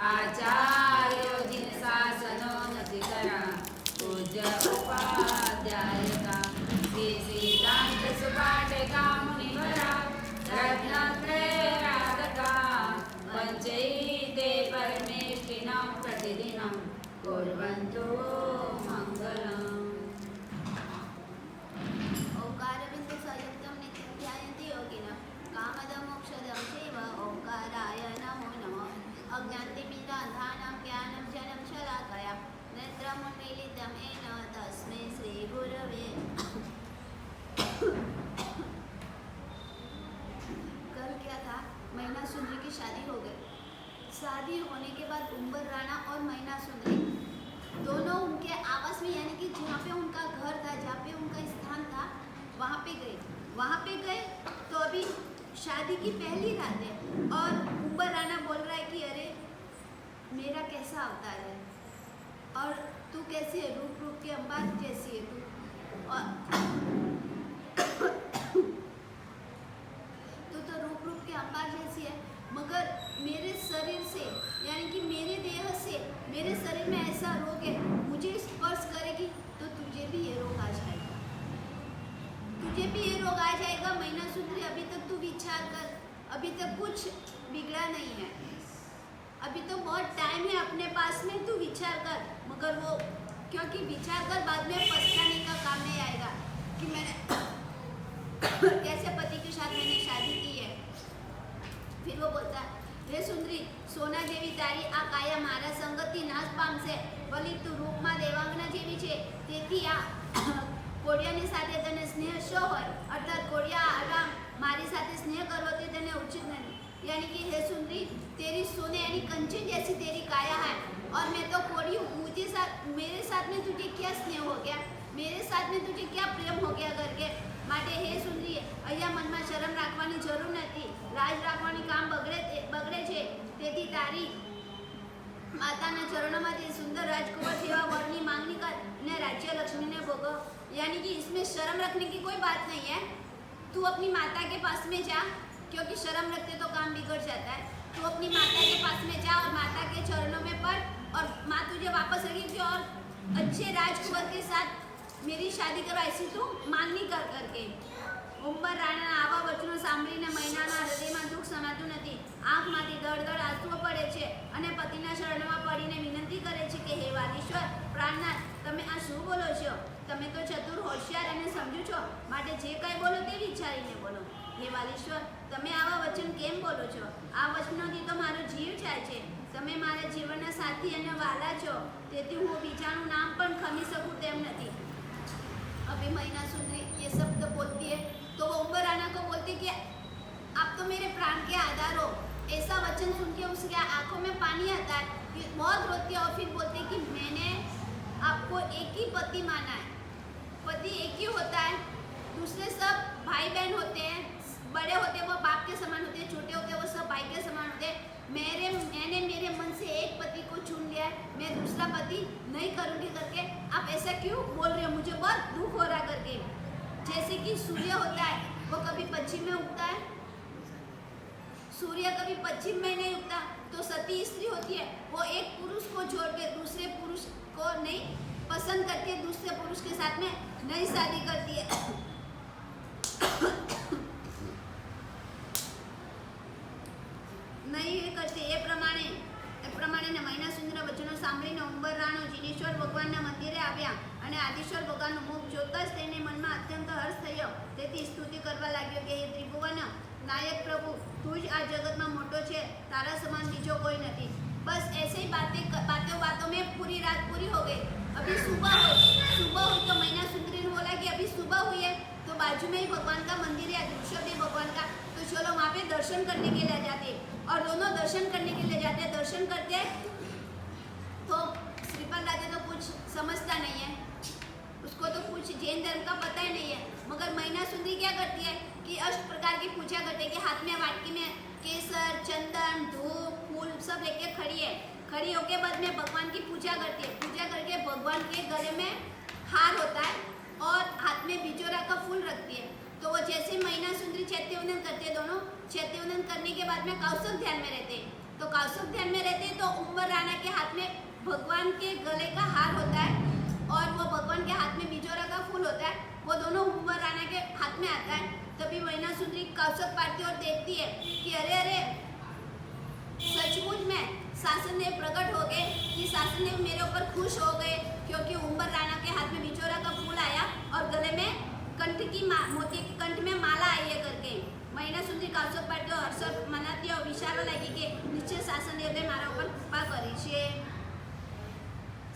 आचार्योगिन शासनो नतिकरा पूज्य उपाध्यायका श्री सिद्धांत सुपाठका मुनिवरा रत्नत्रयरागका पंचैते परमेष्ठिनां प्रतिदिनं कुर्वन्तु मङ्गलम्। ओंकारबिन्दु संयुक्तं नित्यं ध्यायन्ति योगिनः कामदमोक्षदं चैव ओंकाराय नमो नमः। अज्ञानतिमिरान्धानां ज्ञानं जनं शलाकया नेत्रमुन्मीलितं येन तस्मै श्रीगुरवे। कल क्या था, मैना सुंदरी की शादी हो गई। शादी होने के बाद उम्बर राणा और मैना सुंदरी दोनों उनके आवास में, यानी कि जहाँ पे उनका घर था, जहाँ पे उनका स्थान था, वहाँ पे गए। तो अभी शादी की पहली रात है और उम्बर राणा बोल रहा है कि अरे मेरा कैसा अवतार है और तू कैसी है, रूप रूप के अंबार जैसी है तू, और तू तो रूप रूप के अंबार जैसी है, मगर मेरे शरीर से, यानी कि मेरे देह से, मेरे शरीर में ऐसा रोग है, मुझे स्पर्श करेगी तो तुझे भी ये रोग आ जाएगा, तुझे भी ये रोग आ जाएगा। मैना सुंदरी अभी तक तू विचार कर, अभी तक कुछ बिगड़ा नहीं है, अभी तो बहुत टाइम है अपने पास में, तू विचार कर। मगर वो, क्योंकि विचार कर बाद में पछताने का काम नहीं आएगा कि मैंने कैसे पति के साथ मैंने शादी की है। फिर वो बोलता है, हे सुंदरी सोना जेवी तारी आ काया मारा संगति नाश पामશે, વળી તું રૂપમાં દેવાંગના જેવી છે, તેથી આ કોડિયાની સાથે તને સ્નેહ શો હોય, અર્થાત કોડિયા આરામ મારી સાથે स्नेह करવો તે તને उचित नहीं। यानी कि हे सुंदरी तेरी सोने यानी कंचन जैसी तेरी काया है और मैं तो कोड़ी हूँ, मेरे साथ में तुझे क्या स्नेह हो गया, मेरे साथ में तुझे क्या प्रेम हो गया करके। માટે હે સુંદરી અહીંયા મનમાં શરમ રાખવાની જરૂર નથી, લાજ રાખવાની કામ બગડે છે, તેથી તારી માતાના ચરણોમાં જે સુંદર રાજકુમાર જેવા વરની માંગણી કર અને રાજ્ય લક્ષ્મીને ભોગવ। यानी कि इसमें शर्म रखने की कोई बात नहीं है, तू अपनी माता के पास में जा, क्योंकि शर्म रखते तो काम बिगड़ जाता है। तू अपनी माता के पास में जा और माता के चरणों में पड़ और माँ तुझे वापस रखेगी और अच्छे राजकुमार के साथ मेरी शादी करो, ऐसी तू मांगनी कर करके। ઉંબર રાણાના આવા વચનો સાંભળીને મૈનાના હૃદયમાં દુઃખ સમાતું નથી, આંખમાંથી દળદળ આંસુઓ પડે છે અને પતિના શરણમાં પડીને વિનંતી કરે છે કે હે વાલીશ્વર પ્રાણનાથ, તમે આ શું બોલો છો? તમે તો ચતુર હોશિયાર અને સમજુ છો, માટે જે કાંઈ બોલો તે વિચારીને બોલો। હે વાલીશ્વર તમે આવા વચન કેમ બોલો છો? આ વચનોથી તો મારો જીવ જાય છે, તમે મારા જીવનના સાથી અને વાલા છો, તેથી હું બીજાનું નામ પણ ખમી શકું તેમ નથી। अभी मैना सुंदरी ये शब्द बोलती है तो वो उम्बर राणा को बोलती कि आप तो मेरे प्राण के आधार हो। ऐसा वचन सुन के उसके आंखों में पानी आता है, बहुत रोती है और फिर बोलती है कि मैंने आपको एक ही पति माना है, पति एक ही होता है, दूसरे सब भाई बहन होते हैं, बड़े होते हैं वो बाप के समान होते हैं, छोटे होते हैं वो सब भाई के समान होते हैं। मैंने मेरे मन से एक पति को चुन लिया है, मैं दूसरा पति नहीं करूँगी करके आप ऐसा क्यों बोल रहे हो, मुझे बहुत दुख हो रहा करके। जैसे कि सूर्य होता है वो कभी पश्चिम में उगता है, सूर्य कभी पश्चिम में नहीं उगता, तो सती स्त्री होती है वो एक पुरुष को छोड़ के दूसरे पुरुष को नहीं पसंद करती है, दूसरे पुरुष के साथ में नहीं शादी करती है। नहीं करते એ પ્રમાણે મૈના સુંદર વચનો સાંભળીને ઉંબર રાણો જીનેશ્વર ભગવાનના મંદિરે આવ્યા અને આદિશ્વર ભગવાનનું મુખ જોતા જ તેને મનમાં અત્યંત હર્ષ થયો, તેથી સ્તુતિ કરવા લાગ્યો કે હે ત્રિભુવન नायक प्रभु तू ज आ जगत में मोटो छे, तारा समान बीजो कोई नहीं। बस ऐसे ही बातों में पूरी रात पूरी हो गई। अभी सुबह हुई तो मैना सुंदरी ने बोला कि अभी सुबह हुई है तो बाजू में ही भगवान का मंदिर है, दृश्य भगवान का, तो चलो वहाँ पे दर्शन करने के लिए जाते। और दोनों दर्शन करने के लिए जाते, दर्शन करते तो श्रीपाल राजा तो कुछ समझता नहीं है, उसको तो कुछ जैन धर्म का पता ही नहीं है। मगर मैना सुंदरी क्या करती है कि अष्ट प्रकार की पूजा करते हैं कि हाथ में वाटकी में केसर, चंदन, धूप, फूल सब लेके खड़ी है। खड़ी होके बाद में भगवान की पूजा करती है। पूजा करके भगवान के गले में हार होता है और हाथ में बिजोरा का फूल रखती है। तो वो जैसे मैना सुंदरी चैत्यवंदन करते, दोनों चैत्यवंदन करने के बाद में कौशक ध्यान में रहते। तो कौशक ध्यान में रहते तो तो उम्बर राणा के हाथ में भगवान के गले का हार होता है और वो भगवान के हाथ में बिजोरा का फूल होता है, वो दोनों उम्बर राणा के हाथ में आता है। तभी मैना सुंदरी कौशक पाती और देखती है कि अरे अरे सचमुच में शासन देव प्रकट हो गए, कि शासन देव मेरे ऊपर खुश हो गए क्योंकि उम्बर राणा के हाथ में बिचौरा का फूल आया और गले में मोती के कंठ में माला आई है करके। मैना सुंदरी कौशक पाटी और हर्ष मनाती और विचार लागी कि निश्चय शासन देव मारा ऊपर कृपा करी छे।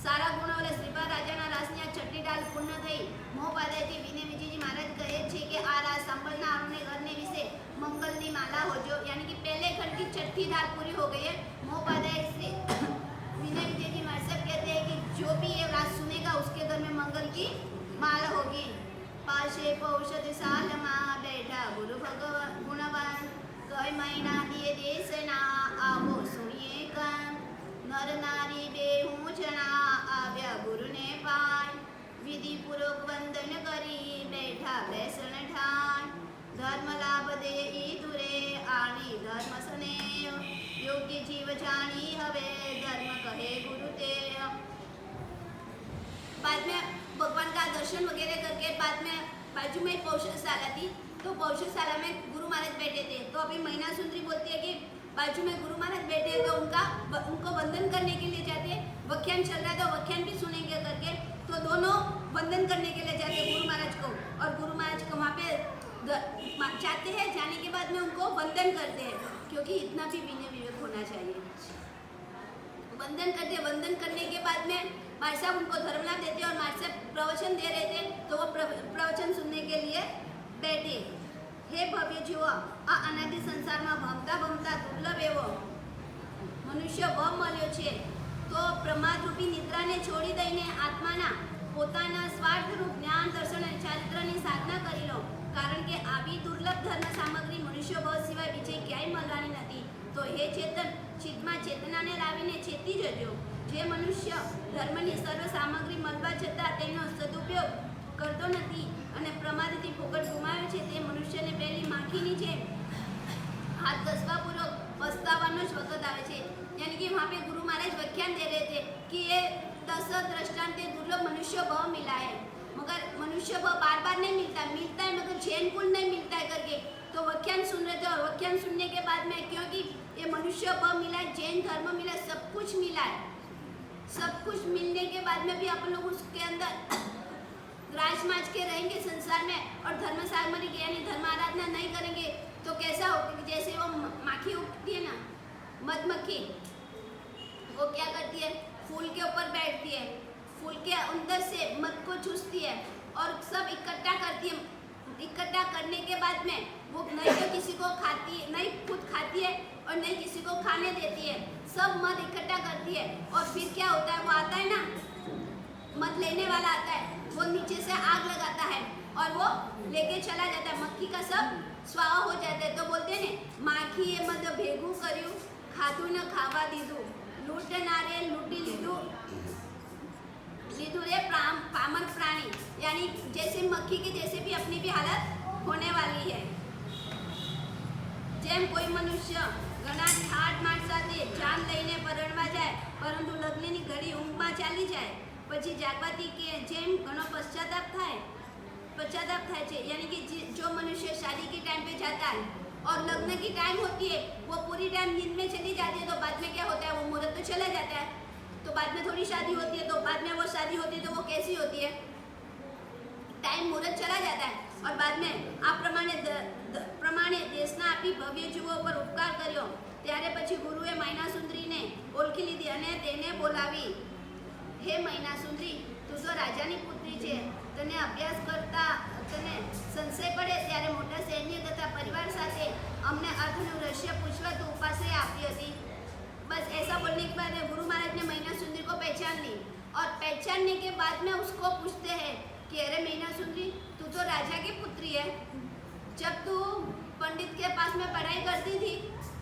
सारा गुणोले श्रीपाद राजाना रासनी आ छठी डाल पूर्ण થઈ મોહપાદાયથી વિનય વિજયજી महाराज કહે છે કે આ રાસ સાંભળનારને ઘરને વિશે મંગલની માલા હોજો, यानी कि पहले खंड की छठी डाल पूरी हो गई है। मोहपादाय से विनय विजयजी महाराज साहब कहते हैं कि जो भी ये रास सुनेगा उसके घर में मंगल की माला होगी। पाशे पौषध साल मां बैठा गुरु भगवान गुणवान कई महीना दिए देशना आवो सुनिए कान नर नारी बेहू जना आव्या गुरु ने पान विधि पूर्वक वंदन करी बैठा बैसण ठाण धर्म लाभ दे दूरे आनी धर्म स्नेह योग्य जीव जानी हवे धर्म कहे गुरुदेव। बाद में भगवान का दर्शन वगैरह करके बाद में बाजू में पौषधशाला थी, तो पौषधशाला में गुरु महाराज बैठे थे। तो अभी मैना सुंदरी बोलती है कि बाजू में गुरु महाराज बैठे हैं तो उनको वंदन करने के लिए जाते हैं। व्याख्यान चल रहा है तो व्याख्यान भी सुनेंगे करके, तो दोनों वंदन करने के लिए जाते हैं गुरु महाराज को, और गुरु महाराज को वहाँ पे जाते हैं। जाने के बाद में उनको वंदन करते हैं क्योंकि इतना भी विनय विवेक होना चाहिए। वंदन करते हैं, वंदन करने के बाद में मार साहब उनको धर्मलाभ देते और मार साहब प्रवचन दे रहे थे, तो वो प्रवचन सुनने के लिए बैठे। हे भव्य जीव आ अनादि संसार में भमता भमता दुर्लभ एवो मनुष्य भ मळ्यो छे, तो प्रमाद रूपी निद्रा ने छोड़ी दईने आत्माना पोताना स्वार्थ रूप ज्ञान दर्शन અને ચારિત્રની સાધના કરી લો, કારણ કે આવી દુર્લભ ધર્મ સામગ્રી મનુષ્ય ભવ સિવાય બીજે ક્યાંય મળવાની નથી। તો હે ચેતન ચિત્તમાં ચેતનાને લાવીને ચેતી જજો। જે મનુષ્ય ધર્મની સર્વ સામગ્રી મળવા છતાં તેનો સદુપયોગ કરતો નથી અને પ્રમાદથી ફોકટ ગુમાવે છે, તે મનુષ્યને પહેલી માખીની જેમ हाथ घसवा पूर्वक पछतावानो ज वक्त आवे छे। यानी कि वहाँ पे गुरु महाराज व्याख्यान दे रहे थे कि ये 10 दृष्टांत दुर्लभ मनुष्य भाव मिला है, मगर मनुष्य भाव बार बार नहीं मिलता है मगर जैन कुल नहीं मिलता है करके। तो व्याख्यान सुन रहे थे और व्याख्यान सुनने के बाद में क्योंकि ये मनुष्य भाव मिला है, जैन धर्म मिला है, सब कुछ मिला है, सब कुछ मिलने के बाद में भी अपन लोग उसके अंदर राज माज के रहेंगे संसार में और धर्म सामग्री यानी धर्म आराधना नहीं करेंगे तो कैसा होगा कि जैसे वो माखी उठती है ना, मधुमक्खी, वो क्या करती है, फूल के ऊपर बैठती है, फूल के अंदर से मध को चूसती है और सब इकट्ठा करती है। इकट्ठा करने के बाद में वो नहीं तो किसी को खाती है, नहीं खुद खाती है और नहीं किसी को खाने देती है, सब मध इकट्ठा करती है। और फिर क्या होता है, वो आता है ना, मध लेने वाला आता है, वो नीचे से आग लगाता है और वो लेके चला जाता है, मक्खी का सब स्वाहा हो जाता है। तो बोलते हैं ने माखी ए मध भेगू कर्यु खाधु न खावा दीधु लूटनारे लूटी लीधु लीधु रे पामर प्राणी, यानी जैसे मक्खी की जैसे भी अपनी भी हालत होने वाली है। जेम कोई मनुष्य घना ठाट माट साथे जान लईने परણવા જાય પરંતુ લગ્નની ઘડી ઊંઘમાં ચાલી જાય પછી જાગવાથી કે જેમ ઘણો પશ્ચાતાપ થાય છે। यानी कि जो मनुष्य शादी के टाइम पे जाता है और लग्न की टाइम होती है वो पूरी टाइम नींद में चली जाती है, तो बाद में क्या होता है, वो मुहूर्त तो चला जाता है, तो बाद में थोड़ी शादी होती है, तो बाद में वो शादी होती है तो वो कैसी होती है, टाइम मुहूर्त चला जाता है। और बाद में आ प्रमाणे देशना आपी भव्य जीवो पर उपकार कर्यो, त्यारे पछी गुरुए मैना सुंदरीने ओळखी लीधी अने तेने बोलावी। हे मैना सुंदरी, तू तो राजानी पुत्री छे, तने अभ्यास करता तने संशय पड़े त्यारे मोटा सैन्य तथा परिवार साथे अमने अर्थનું रहस्य पूछवा तो उपासे आपी हती। बस ऐसा बोलने के बाद गुरु महाराज ने मैना सुंदरी को पहचान ली और पहचानने के बाद में उसको पूछते हैं कि अरे मैना सुंदरी, तू तो राजा की पुत्री है, जब तू पंडित के पास में पढ़ाई करती थी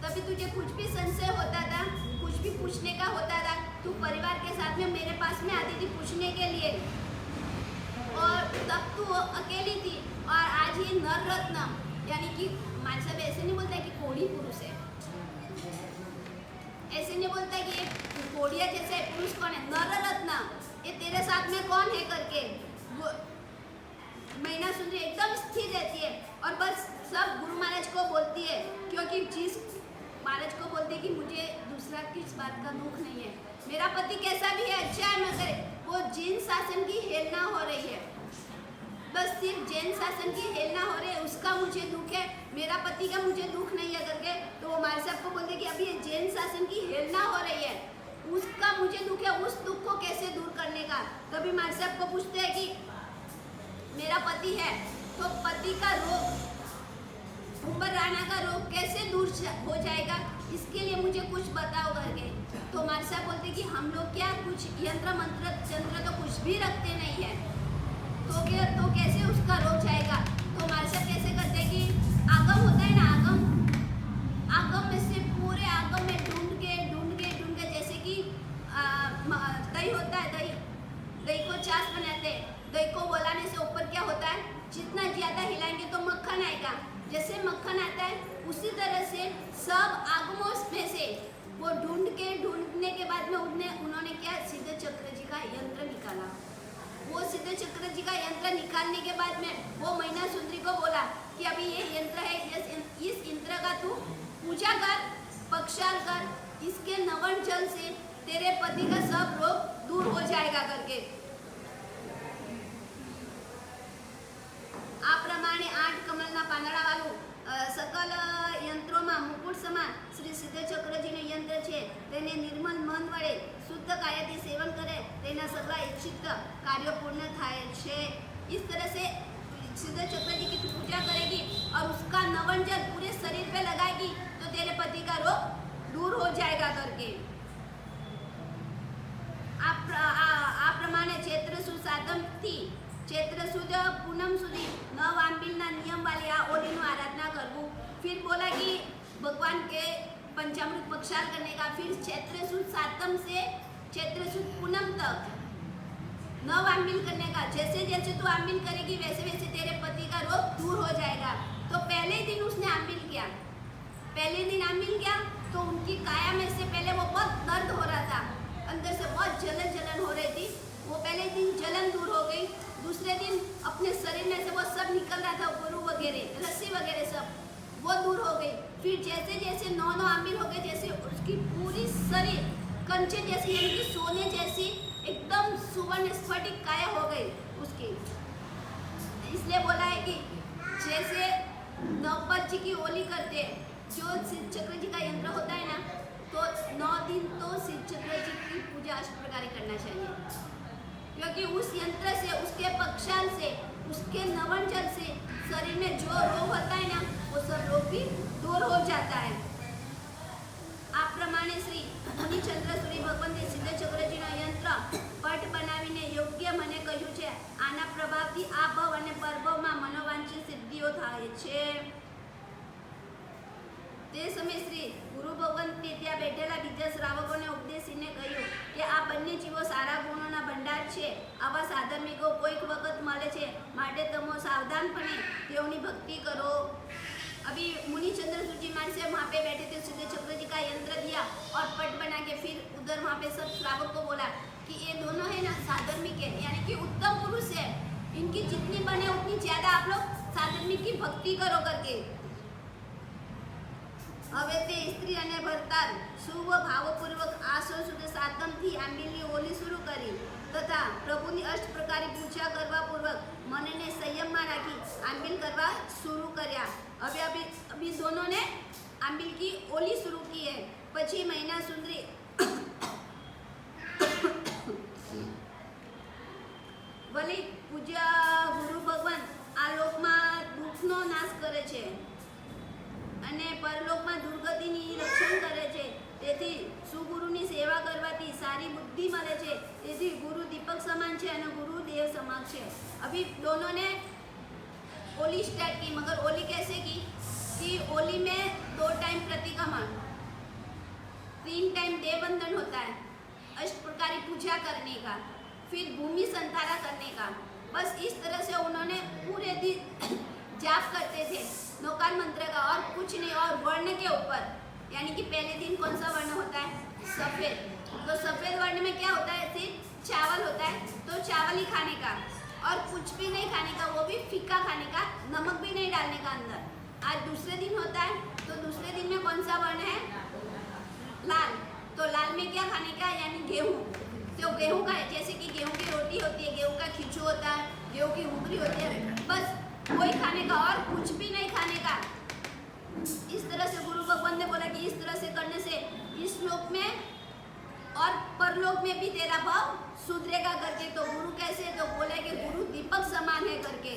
तभी तुझे कुछ भी संशय होता था, कुछ भी पूछने का होता था, तू परिवार के साथ में मेरे पास में आती थी पूछने के लिए, और तब तू अकेली थी। और आज ये नर रत्न, यानी कि मानसा ऐसे नहीं बोलता कि कोढ़ी पुरुष है, ऐसे नहीं बोलता कि ये घोड़िया जैसे पुरुष कौन है, नररत्न ये तेरे साथ में कौन है करके। वो मैना सुंदरी एकदम स्थिर रहती है और बस सब गुरु महाराज को बोलती है, क्योंकि जिस महाराज को बोलते हैं कि मुझे दूसरा किस बात का दुख नहीं है, मेरा पति कैसा भी है, अच्छा है, मगर वो जैन शासन की हेलना हो रही है, बस सिर्फ जैन शासन की हेलना हो रही है, उसका मुझे दुख है, मेरा पति का मुझे दुख नहीं है करके। तो वो महाराज साहब को बोलते कि अभी ये जैन शासन की हेलना हो रही है, उसका मुझे दुख है, उस दुख को कैसे दूर करने का। कभी महाराज साहब को पूछते हैं कि मेरा पति है तो पति का रोग, उम्र राणा का रोग कैसे दूर हो जाएगा, इसके लिए मुझे कुछ बताओ करके। तो महाराज साहब बोलते कि हम लोग क्या कुछ यंत्र मंत्र चंद्र तो कुछ भी रखते नहीं है, तो कैसे उसका रोग जाएगा। तो महाराज साहब कैसे करते हैं कि आगम होता है ना, आगम में से पूरे आगम में ढूंढ के जैसे कि दही होता है, दही को छाछ बनाते हैं, दही को बोलाने से ऊपर क्या होता है, जितना ज्यादा हिलाएंगे तो मक्खन आएगा, जैसे मक्खन आता है उसी तरह से सब आगमों में से वो ढूंढने के बाद में उन्होंने क्या, सिद्ध चक्र जी का यंत्र निकाला। वो सिद्ध चक्र जी का यंत्र निकालने के बाद में वो मैना सुंदरी को बोला कि अभी ये यंत्र है, इस यंत्र का तू पूजा कर, पक्षाल कर, इसके नवन जल से तेरे पति का सब रोग दूर हो जाएगा करके। આ પ્રમાણે 8 કમલના પાંદડાવાળું સકલ યંત્રોમાં મુકુટ સમાન શ્રી સિદ્ધ ચક્રજીનું યંત્ર છે, તેને નિર્મલ મન વડે શુદ્ધ કાયાથી સેવન કરે તેના સગળા ઈચ્છિત કાર્યો પૂર્ણ થાય છે। इस तरह से सिद्ध चक्र जी की पूजा करेगी और उसका नवन जल पूरे शरीर पे लगाएगी तो तेरे पति का रोग दूर हो जाएगा करके। આ પ્રમાણે ચૈત્ર સુદ સાતમથી चैत्र सुद पूनम सुधी 9 आंबिलना नियम वाली आ ओलीनु आराधना करવું। फिर बोला कि भगवान के पंचामृत पक्षाल करने का। फिर चैत्र सुद सातम से चैत्र सुद पूनम तक 9 आंबिल करने का। जैसे जैसे तू आंबिल करेगी वैसे वैसे तेरे पति का रोग दूर हो जाएगा। तो पहले दिन उसने आंबिल किया, तो उनकी काया में से पहले वो बहुत दर्द हो रहा था, अंदर से बहुत जलन हो रही थी। वो पहले दिन जलन दूर हो गई, दूसरे दिन अपने शरीर में से वो सब निकल रहा था, गुरु वगैरह रस्सी वगैरह सब वो दूर हो गई। फिर जैसे जैसे 9 आंबिल हो गए, जैसे उसकी पूरी शरीर कंचे जैसी यानी कि सोने जैसी एकदम सुवर्ण स्फटिक काया हो गई उसकी। इसलिए बोला है कि जैसे नवपत जी की होली करते हैं, जो सिद्ध चक्र जी का यंत्र होता है ना, तो 9 दिन तो सिद्ध चक्र जी की पूजा इस प्रकार करना चाहिए, क्योंकि उस यंत्र से, उसके पक्षाल से, उसके नवन जल से शरीर में जो रोग होता है ना, वो सब रोग भी दूर हो जाता है। आप प्रमाणे श्री मुनिचंद्र सूरी भगवंते सिद्ध चक्रजीનો यंत्र પટ બનાવીને યોગ્ય મને કહ્યું છે। આના પ્રભાવથી આ ભવ અને પરભવમાં મનોવાંછિત સિદ્ધિઓ થાય છે। તે સમય શ્રી ગુરુ ભગવંતે ત્યાં બેઠેલા બીજા શ્રાવકોને ઉપદેશીને કહ્યું કે આ બંને જીવો સારા ગુણોના ભંડાર છે, આવા સાધર્મિકો કોઈક વખત મળે છે, માટે તમે સાવધાનપણે તેઓની ભક્તિ કરો। अभी मुनि चंद्र सूजी मान से वहाँ पे बैठे थे, सिद्ध चक्र जी का यंत्र दिया और पट बना के फिर उधर वहाँ पे सब श्रावक को बोला कि ये दोनों है ना साधर्मिक है, यानी कि उत्तम पुरुष है, इनकी जितनी बने उतनी ज्यादा आप लोग साधर्मिक की भक्ति करो करके। હવે તે સ્ત્રી અને ભરતાલ શુભ ભાવપૂર્વક આસો સુદ સાતમથી આંબીલની હોલી શરૂ કરી તથા પ્રભુની અષ્ટ પ્રકારે પૂજા કરવા પૂર્વક મનને સંયમમાં રાખી આંબીલ કરવા शुरू કર્યા। अभी दोनों ने आंबिल की ओली शुरू की है। પછી મૈના સુંદરી વલી પૂજા ગુરુ ભગવાન આ લોકમાં દુઃખનો નાશ કરે છે અને પરલોકમાં દુર્ગતિની રક્ષણ કરે છે। તેથી સુગુરુની સેવા કરવાથી સારી બુદ્ધિ મળે છે। તેથી ગુરુ દીપક સમાન છે અને ગુરુ દેવ સમાન છે। अभी दोनों ने ओली स्टार्ट की, मगर ओली कैसे की कि ओली में 2 टाइम प्रतिक्रमण, 3 टाइम देववंदन होता है, अष्ट प्रकारी पूजा करने का, फिर भूमि संतारा करने का। बस इस तरह से उन्होंने पूरे दिन जाप करते थे नौकार मंत्र का और कुछ नहीं। और वर्ण के ऊपर, यानी कि पहले दिन कौन सा वर्ण होता है, सफेद, तो सफेद वर्ण में क्या होता है, सिर्फ चावल होता है, तो चावल ही खाने का और कुछ भी नहीं खाने का, वो भी फीका खाने का, नमक भी नहीं डालने का अंदर। आज दूसरे दिन होता है, तो दूसरे दिन में कौन सा वर्ण है, लाल, तो लाल में क्या खाने का, यानी गेहूँ, तो गेहूँ का है, जैसे कि गेहूँ की रोटी होती है, गेहूँ का खिचू होता है, गेहूँ की हुगरी होती है, बस वही खाने का और कुछ भी नहीं खाने का। इस तरह से गुरु भगवान ने बोला कि इस तरह से करने से इस लोक में और परलोक में भी तेरा भाव सुधरेगा करके। तो गुरु कैसे, तो बोले कि गुरु दीपक समान है करके।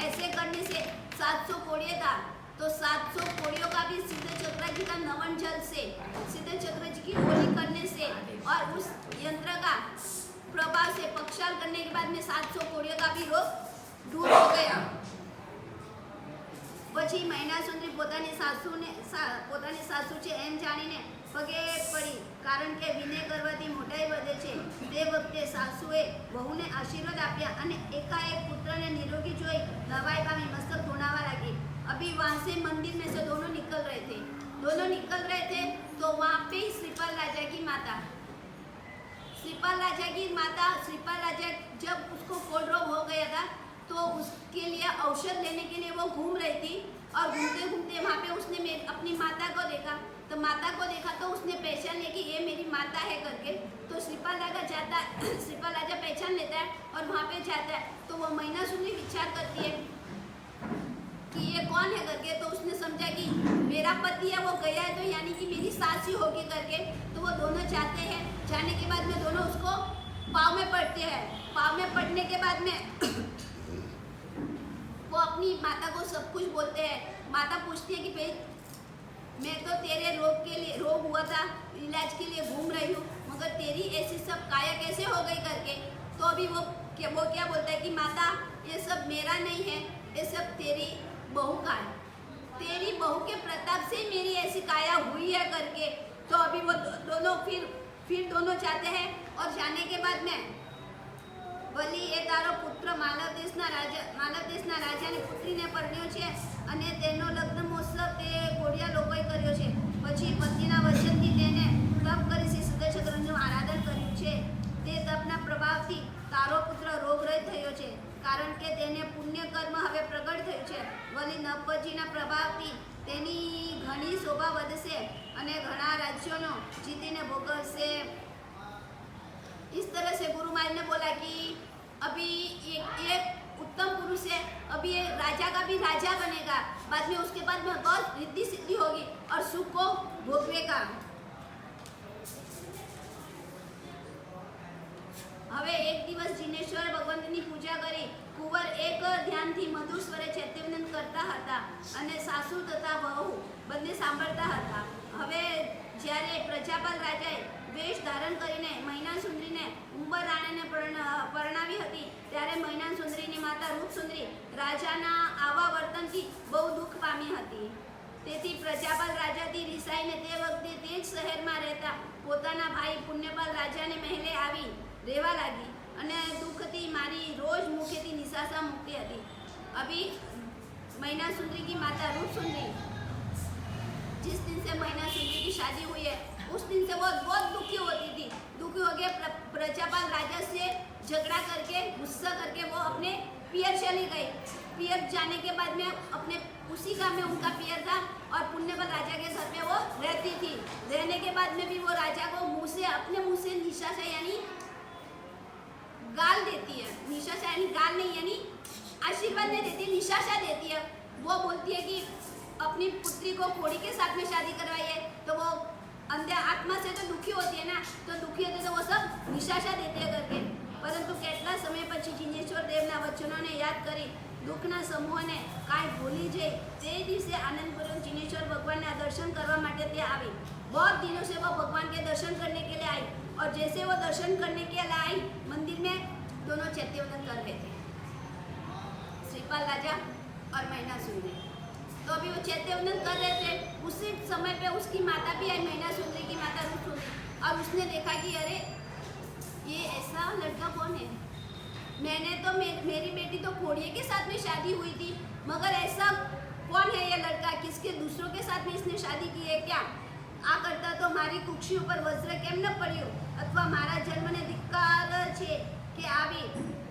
ऐसे करने से 700 कोड़िए था, तो 700 कोड़ियों का भी सिद्ध चक्र जी का नवन जल से, सिद्ध चक्र जी की होली करने से और उस यंत्र का प्रभाव से पक्षाल करने के बाद में 700 कोड़ियों का भी रोग दूर हो गया। પછી મહિના સુંદરી પોતાની સાસુ છે એમ જાણીને પગે પડી, કારણ કે વિનય કરવાથી મોટાઈ વધે છે। તે વખતે સાસુએ વહુને આશીર્વાદ આપ્યા અને એકાએક પુત્રને નિરોગી જોઈ નવાઈ પામી મસ્તક ધોણાવા લાગી। अभी वहाँ से मंदिर में से दोनों निकल रहे थे, तो वहाँ पे श्रीपाल राजा की माता, श्रीपाल राजा जब उसको कोढ़ रोग हो गया था, तो उसके लिए औषध लेने के लिए वो घूम रही थी और घूमते घूमते वहाँ पे उसने अपनी माता को देखा, तो उसने पहचान लिया कि ये मेरी माता है करके। तो श्रीपाल राजा पहचान लेता है और वहाँ पे जाता है, तो वो मैना सुंदरी विचार करती है कि ये कौन है करके। तो उसने समझा कि मेरा पति है, वो गया है, तो यानी कि मेरी सास ही होगी करके। तो वो दोनों जाते हैं, जाने के बाद में दोनों उसको पाँव में पड़ते हैं। पाँव में पड़ने के बाद में वो अपनी माता को सब कुछ बोलते हैं। माता पूछती है कि भाई मैं तो तेरे रोग हुआ था, इलाज के लिए घूम रही हूँ, मगर तेरी ऐसी सब काया कैसे हो गई करके। तो अभी वो क्या बोलता है कि माता ये सब मेरा नहीं है, ये सब तेरी बहू का है, तेरी बहू के प्रताप से मेरी ऐसी काया हुई है करके। तो अभी वो दोनों फिर दोनों जाते हैं और जाने के बाद में વલી એ તારો પુત્ર માલવ દેશના રાજાની પુત્રીને પરણ્યો છે અને તેનો લગ્ન મહોત્સવ તે કોડિયા લોકોએ કર્યો છે। પછી પતિના વચનથી તેને તપ કરી શ્રી સિદ્ધચક્રનું આરાધન કર્યું છે। તે તપના પ્રભાવથી તારો પુત્ર રોગરહિત થયો છે, કારણ કે તેને પુણ્ય કર્મ હવે પ્રગટ થયું છે। વલી નવપજીના પ્રભાવથી તેની ઘણી શોભા વધશે અને ઘણા રાજ્યોનો જીતીને ભોગવશે। इस तरह से गुरु महाराज ने बोला कि अभी एक उत्तम पुरुष है, अभी ये राजा का भी राजा बनेगा, बाद में उसके बाद में बहुत रिद्धि सिद्धि होगी और सुख को भोगवेगा। હવે એક દિવસ જીનેશ્વર ભગવંતની પૂજા કરી કુંવર એક ધ્યાનથી મધુર સ્વરે ચૈત્યવંદન કરતા હતા અને સાસુ તથા વહુ બંને સાંભળતા હતા। હવે જ્યારે પ્રજાપાલ રાજાએ વેશ ધારણ કરીને મૈના સુંદરીને ઉંબર રાણાને પરણાવી હતી, ત્યારે મૈના સુંદરીની માતા રૂપસુંદરી રાજાના આવા વર્તનથી બહુ દુઃખ પામી હતી। તેથી પ્રજાપાલ રાજાથી રિસાઈને તે વખતે તે જ શહેરમાં રહેતા પોતાના ભાઈ પુણ્યપાલ રાજાને મહેલે આવી રહેવા લાગી અને દુઃખથી મારી રોજ મુખેથી નિશાસા મૂકતી હતી। अभी मैना सुंदरी की माता रूपसुंदरी, जिस दिन से मैना सुंदरी की शादी हुई है उस दिन से वो बहुत दुखी होती थी। दुखी हो गए, प्रजापाल राजा से झगड़ा करके गुस्सा करके वो अपने पियर चली गई। पियर जाने के बाद में अपने उसी गाँव में उनका पियर था और पुण्यपाल राजा के घर में वो रहती थी। रहने के बाद में भी वो राजा को अपने मुँह से निशासा यानी गाल देती है। निशासा यानी गाल नहीं, यानी आशीर्वाद नहीं देती, निशासा देती है। वो बोलती है कि अपनी पुत्री को कोड़ी के साथ में शादी करवाई है, तो वो अंदर आत्मा से तो दुखी होती है ना, तो दुखी होती है तो वो सब निशासा देते हैं करके। परंतु કેટલા સમય પછી જીનેશ્વર દેવના વચનોને યાદ કરી દુઃખના સમૂહને કાંઈ ભૂલી જઈ તે દિવસે આનંદપૂર્વક જીનેશ્વર ભગવાનના દર્શન કરવા માટે તે આવી। बहुत दिनों से वो भगवान के दर्शन करने के लिए आई और जैसे वो दर्शन करने के लिए आई मंदिर में दोनों चैत्यवंदन कर रहे थे, श्रीपाल राजा और मैना सुंदरी। तो अभी वो चैत्यवंदन कर रहे थे, उसी समय पे उसकी माता भी आई, मैना सुंदरी की माता रूपसुंदरी, और उसने देखा कि अरे ये ऐसा लड़का कौन है। मैंने तो मेरी बेटी तो कोड़िए के साथ में शादी हुई थी, मगर ऐसा कौन है ये लड़का, किसके दूसरों के साथ में इसने शादी की है क्या। આ કરતા તો મારી કુક્ષી ઉપર વજ્ર કેમ ન પડ્યું, અથવા મારા જન્મને ધિક્કાર છે કે આવી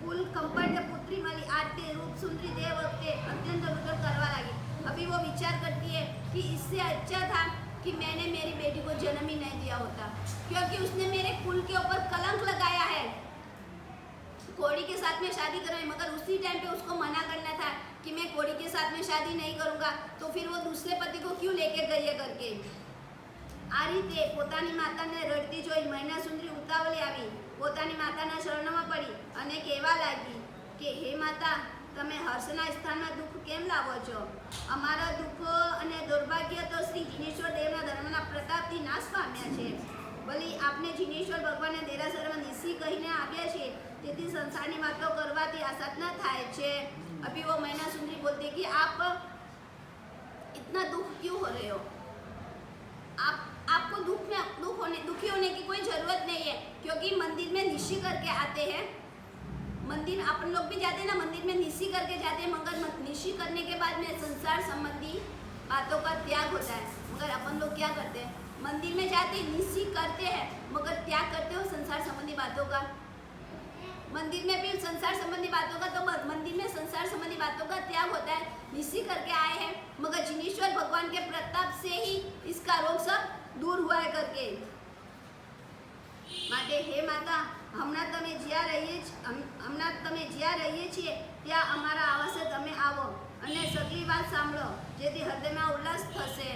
कुल कंपट पुत्री मली आते रूप सुंदरी दे वक्त अत्यंत रुदन करवा लगी। अभी वो विचार करती है कि इससे अच्छा था कि मैंने मेरी बेटी को जन्म ही नहीं दिया होता, क्योंकि उसने मेरे कुल के ऊपर कलंक लगाया है। कोड़ी के साथ में शादी कराई, मगर उसी टाइम पे उसको मना करना था कि मैं कोड़ी के साथ में शादी नहीं करूंगा, तो फिर वो दूसरे पति को क्यों लेके गई है करके। आ रीते पोतानी माताने रड़ती जोई मैनासुंदरी उतावली आवी, પોતાની માતાના શરણમાં પડી અને કહેવા લાગી કે હે માતા, તમે હર્ષના સ્થાનમાં દુઃખ કેમ લાવો છો? અમારા દુઃખો અને દુર્ભાગ્ય તો શ્રી જીનેશ્વર દેવના ધર્મના પ્રતાપથી નાશ પામ્યા છે। ભલી આપને જીનેશ્વર ભગવાનના દેરાસરમાં નિશી કહીને આવ્યા છે, તેથી સંસારની વાતો કરવાથી આસાત ન થાય છે। अभी वो मैना सुंदरी बोलती कि आप इतना दुख क्यों हो रहे हो? आपको दुखी होने की कोई जरूरत नहीं है, क्योंकि मंदिर में निशी करके आते हैं। मंदिर अपन लोग भी जाते हैं ना, मंदिर में निशी करके जाते हैं, मगर निशी करने के बाद में संसार संबंधी बातों का त्याग होता है। मगर अपन लोग क्या करते हैं, मंदिर में जाते निशी करते हैं, मगर त्याग करते हो संसार संबंधी बातों का। मंदिर में भी संसार संबंधी बातों का, तो मंदिर में संसार संबंधी बातों का त्याग होता है। निशी करके आए हैं, मगर जिनेश्वर भगवान के प्रताप से ही इसका रोग सब दूर हुआ है करके। માટે હે માતા, હમણાં તમે જ્યાં રહીએ છીએ ત્યાં અમારા આવાસે તમે આવો અને સગલી વાત સાંભળો, જેથી હૃદયમાં ઉલ્લાસ થશે।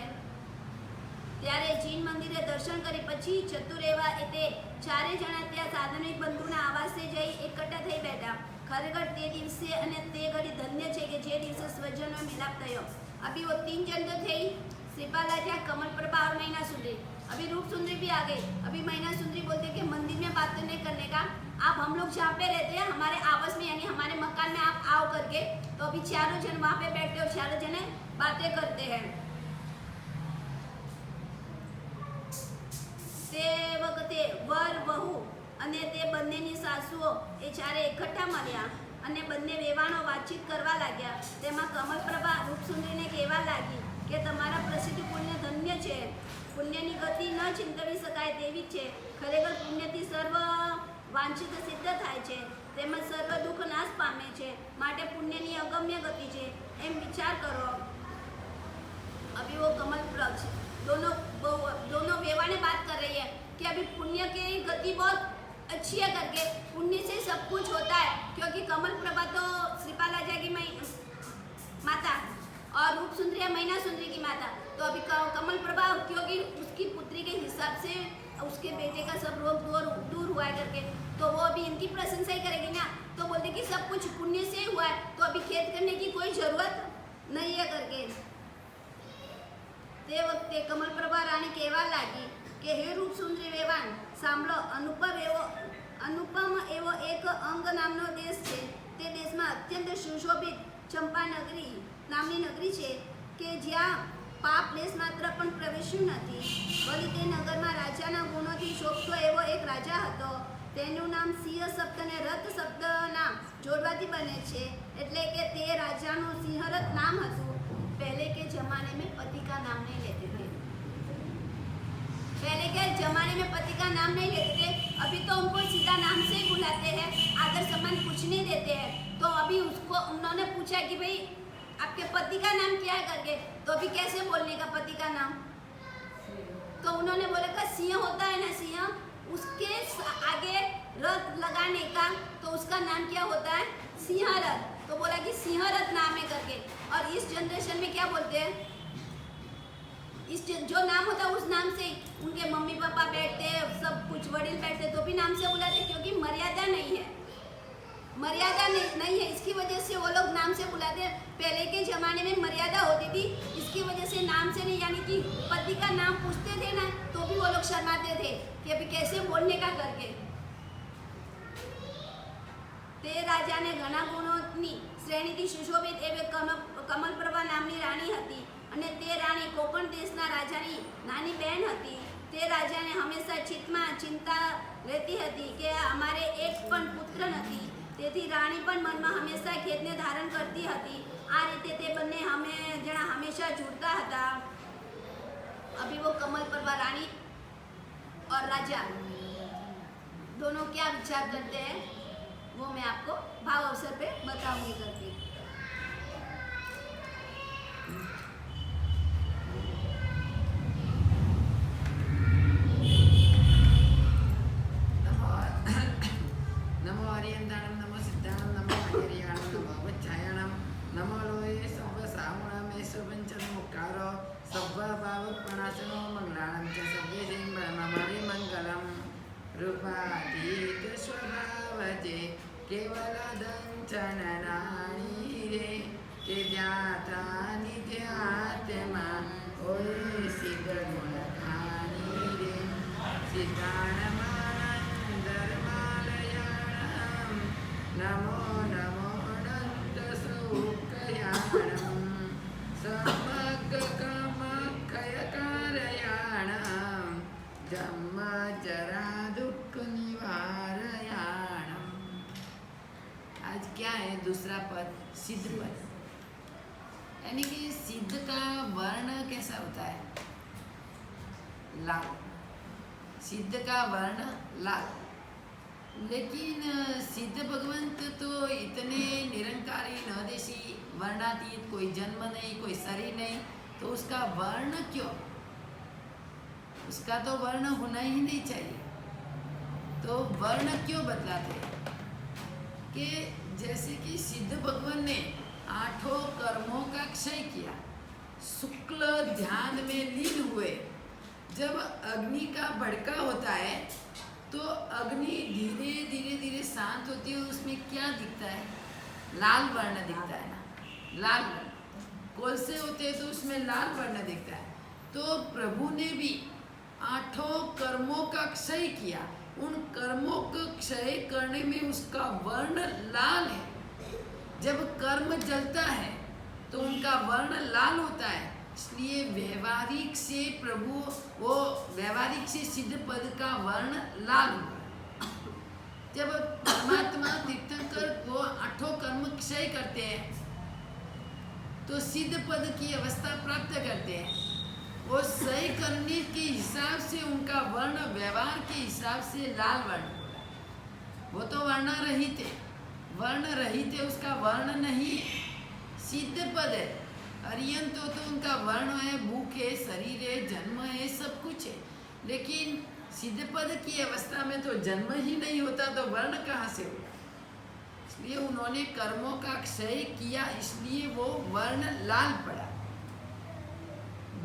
ત્યારે જીન મંદિરે દર્શન કરી પછી જતું રહેવા તે ચારે જણા ત્યાં સાધનિક બંધુના આવાસે જઈ એકઠા થઈ બેઠા। ખરેખર તે દિવસે અને તે ઘડી ધન્ય છે કે જે દિવસે સ્વજનનો મિલાપ થયો। अभी वो 3 जन तो थे, श्रीपालाजा, कमल प्रभा और मैना सुंदरी। अभी रूप सुंदरी भी आ गई। अभी मैना सुंदरी बोलते कि मंदिर में बात नहीं करने का, आप हम लोग जहाँ पे रहते हैं हमारे आवास में यानी हमारे मकान में आप आओ करके। तो अभी चारों जन वहाँ पे बैठते और चारों जने बातें करते हैं। તે વખતે વર વહુ અને તે બંનેની સાસુઓ એ ચારે એકઠા મળ્યા અને બંને વેવાનો વાતચીત કરવા लाग्या। તેમાં કમલપ્રભા રૂપસુંદરીને કહેવા લાગી કે તમારા પ્રસિદ્ધ પુણ્ય ધન્ય છે, પુણ્યની ગતિ ન ચિંતવી શકાય તેવી છે। ખરેખર પુણ્યથી સર્વ વાંછિત સિદ્ધ થાય છે, તેમજ સર્વ દુઃખ નાશ પામે છે, માટે પુણ્યની અગમ્ય ગતિ છે એમ વિચાર કરો। अभी वो कमल दोनों वेवाने बात कर रही है कि अभी पुण्य की गति बहुत अच्छी है करके, पुण्य से सब कुछ होता है। क्योंकि कमल प्रभा तो श्रीपालाजा की माता और रूप सुंदरी है मैना सुंदरी की माता। तो अभी कमल प्रभा क्योंकि उसकी पुत्री के हिसाब से उसके बेटे का सब रोग दूर हुआ है करके, तो वो अभी इनकी प्रशंसा ही करेगी ना। तो बोलते कि सब कुछ पुण्य से ही हुआ है, तो अभी खेद करने की कोई जरूरत नहीं है करके। તે વખતે કમલપ્રભા રાણી કહેવા લાગી કે હે રૂપ સુંદરી વેવાન, સાંભળો, અનુપમ એવો એક અંગ નામનો દેશ છે। તે દેશમાં અત્યંત સુશોભિત ચંપાનગરી નામની નગરી છે કે જ્યાં પાપ લેશ માત્ર પણ પ્રવેશ્યું નથી। વળી તે નગરમાં રાજાના ગુણોથી શોભતો એવો એક રાજા હતો। તેનું નામ સિંહ શબ્દ અને રથ શબ્દના જોડવાથી બને છે, એટલે કે તે રાજાનું સિંહરથ નામ હતું। पहले के जमाने में पति का नाम नहीं लेते थे, पहले के जमाने में पति का नाम नहीं लेते थे। अभी तो उनको सीधा नाम से ही बुलाते हैं, आदर सम्मान कुछ नहीं देते हैं। तो अभी उसको उन्होंने पूछा कि भाई आपके पति का नाम क्या है करके, तो अभी कैसे बोलने का पति का नाम? तो उन्होंने बोला कि सिंह होता है ना, सिंह, उसके आगे रथ लगाने का, तो उसका नाम क्या होता है? सिंहरथ। तो बोला कि सिंहरथ नाम है करके। और इस जनरेशन में क्या बोलते हैं, जो नाम होता है उस नाम से उनके मम्मी पापा बैठते हैं, सब कुछ वडील बैठते तो भी नाम से बुलाते, क्योंकि मर्यादा नहीं है, मर्यादा नहीं है, इसकी वजह से वो लोग नाम से बुलाते हैं। पहले के ज़माने में मर्यादा होती थी, इसकी वजह से नाम से नहीं, यानी कि पति का नाम पूछते थे ना तो भी वो लोग शर्माते थे कि अभी कैसे बोलने का करके। તે રાજાને ઘણા ગુણોની શ્રેણીથી સુશોભિત એવી કમલપ્રભા નામની રાણી હતી અને તે રાણી કોકણ દેશના રાજાની નાની બહેન હતી। તે રાજાને હંમેશા ચિત્તમાં ચિંતા રહેતી હતી કે અમારે એક પણ પુત્ર નથી, તેથી રાણી પણ મનમાં હંમેશા ખેદને ધારણ કરતી હતી। આ રીતે તે બંને જણા હંમેશા જોડતા હતા। अभी वो कमल पर रानी और राजा दोनों क्या विचार करते हैं वो मैं आपको भाव अवसर पे बताऊंगी करके। नमो हरियंताणं नमो सिद्धाणं नमो हरियाणं नमो वच्छायाणं नमो लोये सर्व सावणमेश्व पंचमुखारो सर्व भावपणासनो मंगलाणं च सर्वे सिंहमणि मंगलम रूपातीत स्वभावजे केवलदंचननाणी रे ते ज्ञाता नित्यात्मा ओये सिद्धगुणखानी रे सिद्धाणमानन्दरमालयाणं नमो नमो अनन्तसौख्ययाणं समग्रकामक्षयकारयाणं जन्मजरा दुःख निवारयाणं। आज क्या है दूसरा पद सिद्ध पद, यानी कि सिद्ध का वर्ण कैसा होता है? लाल। सिद्ध का वर्ण लाल। लेकिन सिद्ध भगवंत तो इतने निरंकारी नदेशी वर्णातीत, कोई जन्म नहीं, कोई शरीर नहीं, तो उसका वर्ण क्यों? उसका तो वर्ण होना ही नहीं चाहिए। तो वर्ण क्यों बदलाते हैं? कि जैसे कि सिद्ध भगवान ने 8 कर्मों का क्षय किया, शुक्ल ध्यान में लीन हुए। जब अग्नि का भड़का होता है तो अग्नि धीरे धीरे धीरे शांत होती है, उसमें क्या दिखता है? लाल वर्ण दिखता है ना, लाल वर्ण। कोलसे होते हैं तो उसमें लाल वर्ण दिखता है। तो प्रभु ने भी 8 कर्मों का क्षय किया। उन कर्मों को क्षय करने में उसका वर्ण लाल है। जब कर्म जलता है तो उनका वर्ण लाल होता है। इसलिए व्यवहारिक से प्रभु, वो व्यवहारिक से सिद्ध पद का वर्ण लाल हुआ। जब परमात्मा तीर्थंकर वो 8 कर्म क्षय करते हैं तो सिद्ध पद की अवस्था प्राप्त करते हैं। वो सही करने के हिसाब से उनका वर्ण व्यवहार के हिसाब से लाल वर्ण होगा। वो तो वर्ण रहित है, वर्ण रहित है, उसका वर्ण नहीं है, सिद्ध पद है। अरियंत तो उनका वर्ण है, भूख है, शरीर है, जन्म है, सब कुछ है। लेकिन सिद्ध पद की अवस्था में तो जन्म ही नहीं होता, तो वर्ण कहाँ से होगा? इसलिए उन्होंने कर्मों का क्षय किया, इसलिए वो वर्ण लाल पड़ा।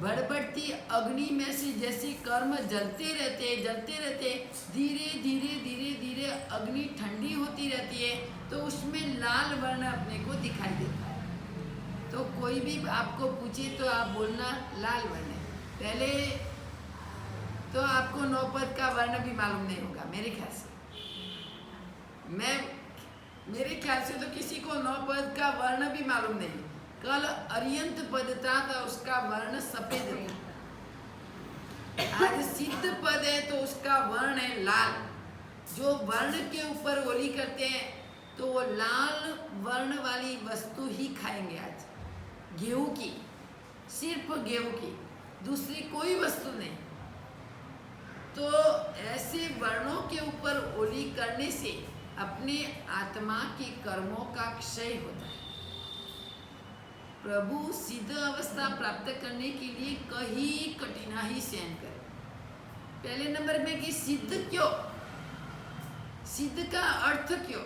बढ़ती अग्नि में से जैसे कर्म जलते रहते धीरे धीरे धीरे धीरे अग्नि ठंडी होती रहती है, तो उसमें लाल वर्ण अपने को दिखाई देता है। तो कोई भी आपको पूछे तो आप बोलना लाल वर्ण है। पहले तो आपको 9 पद का वर्ण भी मालूम नहीं होगा मेरे ख्याल से। मेरे ख्याल से तो किसी को 9 पद का वर्ण भी मालूम नहीं। कल अरियंत पद था तो उसका वर्ण सफेद है। आज सिद्ध पद है तो उसका वर्ण है लाल। जो वर्ण के ऊपर होली करते हैं तो वो लाल वर्ण वाली वस्तु ही खाएंगे आज। गेहूं की, सिर्फ गेहूं की, दूसरी कोई वस्तु नहीं। तो ऐसे वर्णों के ऊपर होली करने से अपने आत्मा के कर्मों का क्षय होता है। प्रभु सिद्ध अवस्था प्राप्त करने के लिए कहीं कठिनाई सहन करे। पहले नंबर में कि सिद्ध क्यों? सिद्ध का अर्थ क्यों?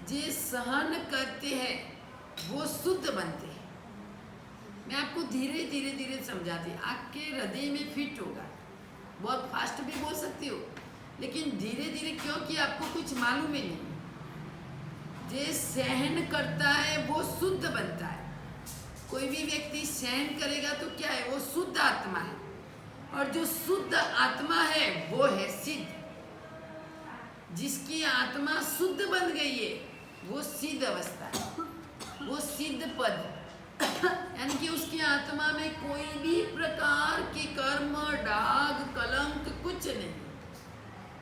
जे सहन करते हैं वो शुद्ध बनते हैं। मैं आपको धीरे धीरे धीरे समझाती, आपके हृदय में फिट होगा। बहुत फास्ट भी बोल सकती हो, लेकिन धीरे धीरे, क्योंकि आपको कुछ मालूम ही नहीं। जे सहन करता है वो शुद्ध बनता है। कोई भी व्यक्ति सहन करेगा तो क्या है? वो शुद्ध आत्मा है। और जो शुद्ध आत्मा है वो है सिद्ध। जिसकी आत्मा शुद्ध बन गई है वो सिद्ध अवस्था है, वो सिद्ध पद। यानी कि उसकी आत्मा में कोई भी प्रकार के कर्म, दाग, कलंक कुछ नहीं,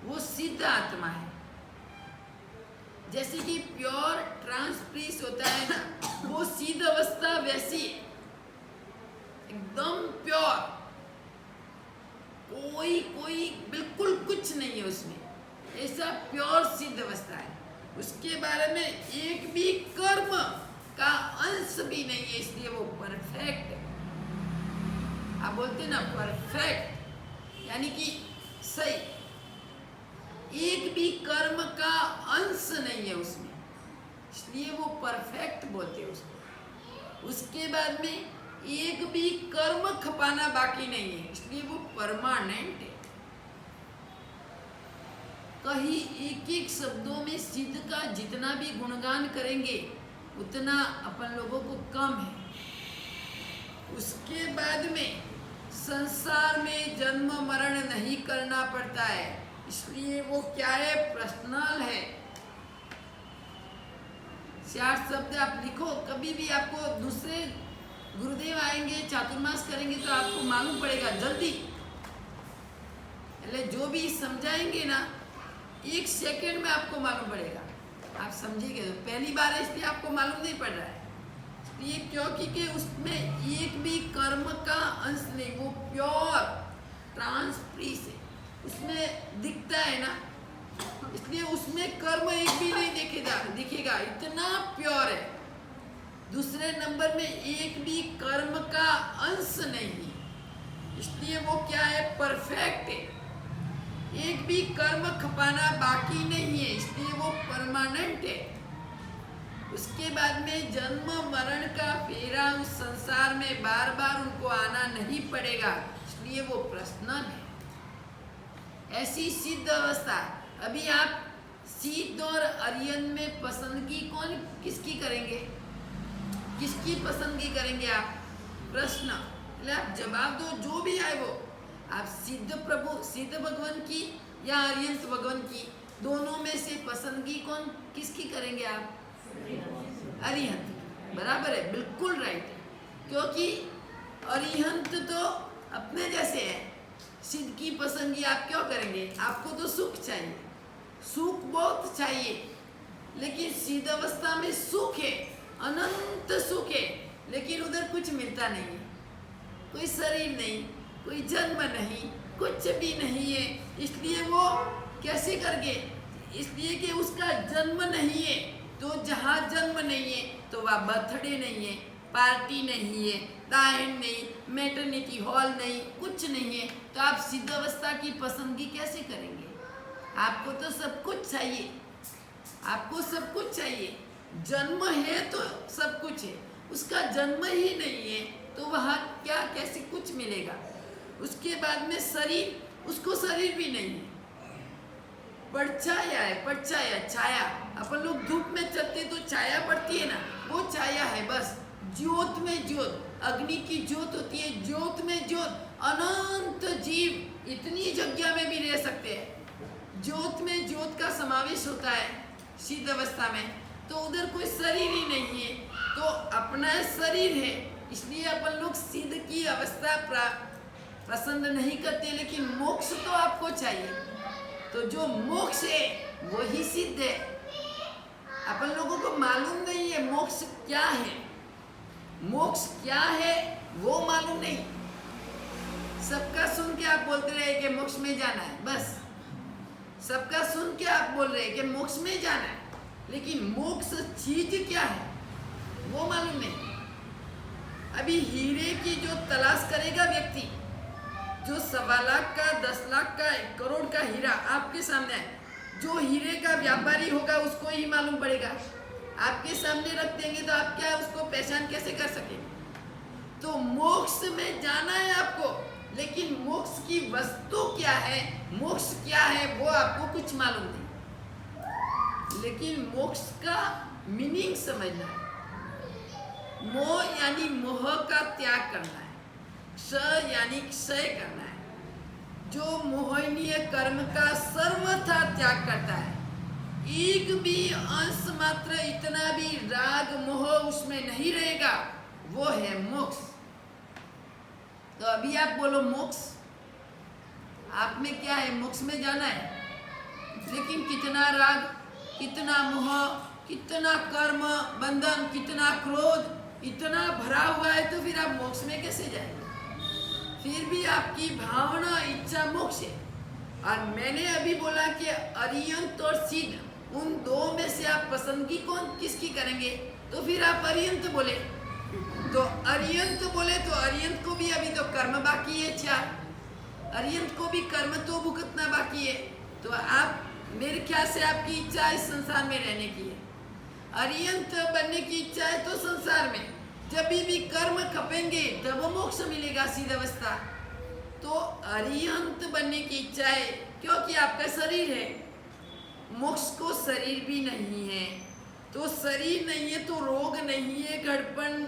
वो सिद्ध आत्मा है। जैसे कि प्योर ट्रांसप्रीस होता है ना, वो सिद्ध अवस्था वैसी है, एकदम प्योर। कोई कोई बिल्कुल कुछ नहीं है उसमें, ऐसा प्योर सिद्ध अवस्था है। उसके बारे में एक भी कर्म का अंश भी नहीं है, इसलिए वो परफेक्ट है। आप बोलते ना परफेक्ट, यानी कि सही, एक भी कर्म का अंश नहीं है उसमें, इसलिए वो परफेक्ट बोलते हैं उसको। उसके बाद में एक भी कर्म खपाना बाकी नहीं है, इसलिए वो परमानेंट है। कहीं एक एक शब्दों में सिद्ध का जितना भी गुणगान करेंगे उतना अपन लोगों को कम है। उसके बाद में संसार में जन्म मरण नहीं करना पड़ता है, इसलिए वो क्या है, पर्सनल है। 60 शब्द आप लिखो, कभी भी आपको दूसरे गुरुदेव आएंगे चातुर्मास करेंगे तो आपको मालूम पड़ेगा जल्दी, એટલે जो भी समझाएंगे ना 1 सेकंड में आपको मालूम पड़ेगा, आप समझेंगे। तो पहली बार है इसलिए आपको मालूम नहीं पड़ रहा है, ये क्योंकि कि उसमें एक भी कर्म का अंश नहीं, वो प्योर ट्रांसप्रीस है, उसमें दिखता है ना, इसलिए उसमें कर्म एक भी नहीं दिखेगा, इतना प्योर है। दूसरे नंबर में एक भी कर्म का अंश नहीं है, इसलिए वो क्या है, परफेक्ट है। एक भी कर्म खपाना बाकी नहीं है, इसलिए वो परमानेंट है। उसके बाद में जन्म मरण का फेरा उस संसार में बार बार उनको आना नहीं पड़ेगा, इसलिए वो पर्सनल है। ऐसी सिद्ध अवस्था, अभी आप सिद्ध और अरियन में पसंदगी किसकी करेंगे, किसकी पसंदगी करेंगे आप, प्रश्न, आप जवाब दो, जो भी आए वो। आप सिद्ध भगवान की या आर्यंत भगवान की, दोनों में से पसंदगी किसकी करेंगे आप, अरिहंत, बराबर है, बिल्कुल राइट है। क्योंकि अरिहंत तो अपने जैसे है, सिद्ध की पसंदगी आप क्यों करेंगे, आपको तो सुख चाहिए, सुख बहुत चाहिए, लेकिन सिद्ध अवस्था में सुख है, अनंत सुख है, लेकिन उधर कुछ मिलता नहीं है, कोई शरीर नहीं, कोई जन्म नहीं, कुछ भी नहीं है, इसलिए वो कैसे करके, इसलिए कि उसका जन्म नहीं है, तो जहाँ जन्म नहीं है तो वहाँ बर्थडे नहीं है, पार्टी नहीं है, दाहन नहीं, मैटरनिटी हॉल नहीं, कुछ नहीं है, तो आप सिद्ध अवस्था की पसंदगी कैसे करेंगे। आपको तो सब कुछ चाहिए, आपको सब कुछ चाहिए, जन्म है तो सब कुछ है, उसका जन्म ही नहीं है तो वहाँ क्या कैसे कुछ मिलेगा। उसके बाद में शरीर, उसको शरीर भी नहीं है, परछाया है, परछाया, छाया, अपन लोग धूप में चलते तो छाया पड़ती है ना, वो छाया है बस। ज्योत में ज्योत, अग्नि की ज्योत होती है, ज्योत में ज्योत, अनंत जीव इतनी जगह में भी रह सकते हैं, ज्योत में ज्योत का समावेश होता है सिद्ध अवस्था में, तो उधर कोई शरीर ही नहीं है, तो अपना शरीर है, इसलिए अपन लोग सिद्ध की अवस्था पसंद नहीं करते, लेकिन मोक्ष तो आपको चाहिए, तो जो मोक्ष है वही सिद्ध है। अपन लोगों को मालूम नहीं है मोक्ष क्या है, मोक्ष क्या है वो मालूम नहीं, सबका सुन के आप बोलते रहे कि मोक्ष में जाना है, बस सबका सुन के आप बोल रहे हैं कि मोक्ष में जाना है, लेकिन मोक्ष चीज क्या है वो मालूम नहीं। अभी हीरे की जो तलाश करेगा व्यक्ति, जो 1.25 लाख का, 10 लाख का, 1 करोड़ का हीरा आपके सामने है, जो हीरे का व्यापारी होगा उसको ही मालूम पड़ेगा, आपके सामने रख देंगे तो आप क्या उसको पहचान कैसे कर सकेंगे। तो मोक्ष में जाना है आपको, लेकिन मोक्ष की वस्तु क्या है, मोक्ष क्या है वो आपको कुछ मालूम नहीं, लेकिन मोक्ष का मीनिंग समझना है। मोह यानी मोह का त्याग करना है, क्षय यानी क्षय करना है, जो मोहनीय कर्म का सर्वथा त्याग करता है, एक भी अंश मात्र इतना भी राग मोह उसमें नहीं रहेगा, वो है मोक्ष। तो अभी आप बोलो मोक्ष, आप में क्या है, मोक्ष में जाना है, लेकिन कितना राग, कितना मोह, कितना कर्म बंधन, कितना क्रोध इतना भरा हुआ है, तो फिर आप मोक्ष में कैसे जाएंगे। फिर भी आपकी भावना इच्छा मोक्ष है। और मैंने अभी बोला कि अरियंत और सिद्ध उन दो में से आप पसंदगी कौन किसकी करेंगे, तो फिर आप अरियंत बोले। तो अरियंत बोले तो अरियंत को भी अभी तो कर्म बाकी है 4, अरियंत को भी कर्म तो भुगतना बाकी है। तो आप मेरे ख्याल से आपकी इच्छा इस संसार में रहने की है, अरियंत बनने की इच्छा है तो संसार में जब भी कर्म खपेंगे तब मोक्ष मिलेगा सिद्ध अवस्था। तो अरिहंत बनने की इच्छा है क्योंकि आपका शरीर है, मोक्ष को शरीर भी नहीं है। तो शरीर नहीं है तो रोग नहीं है, घड़पन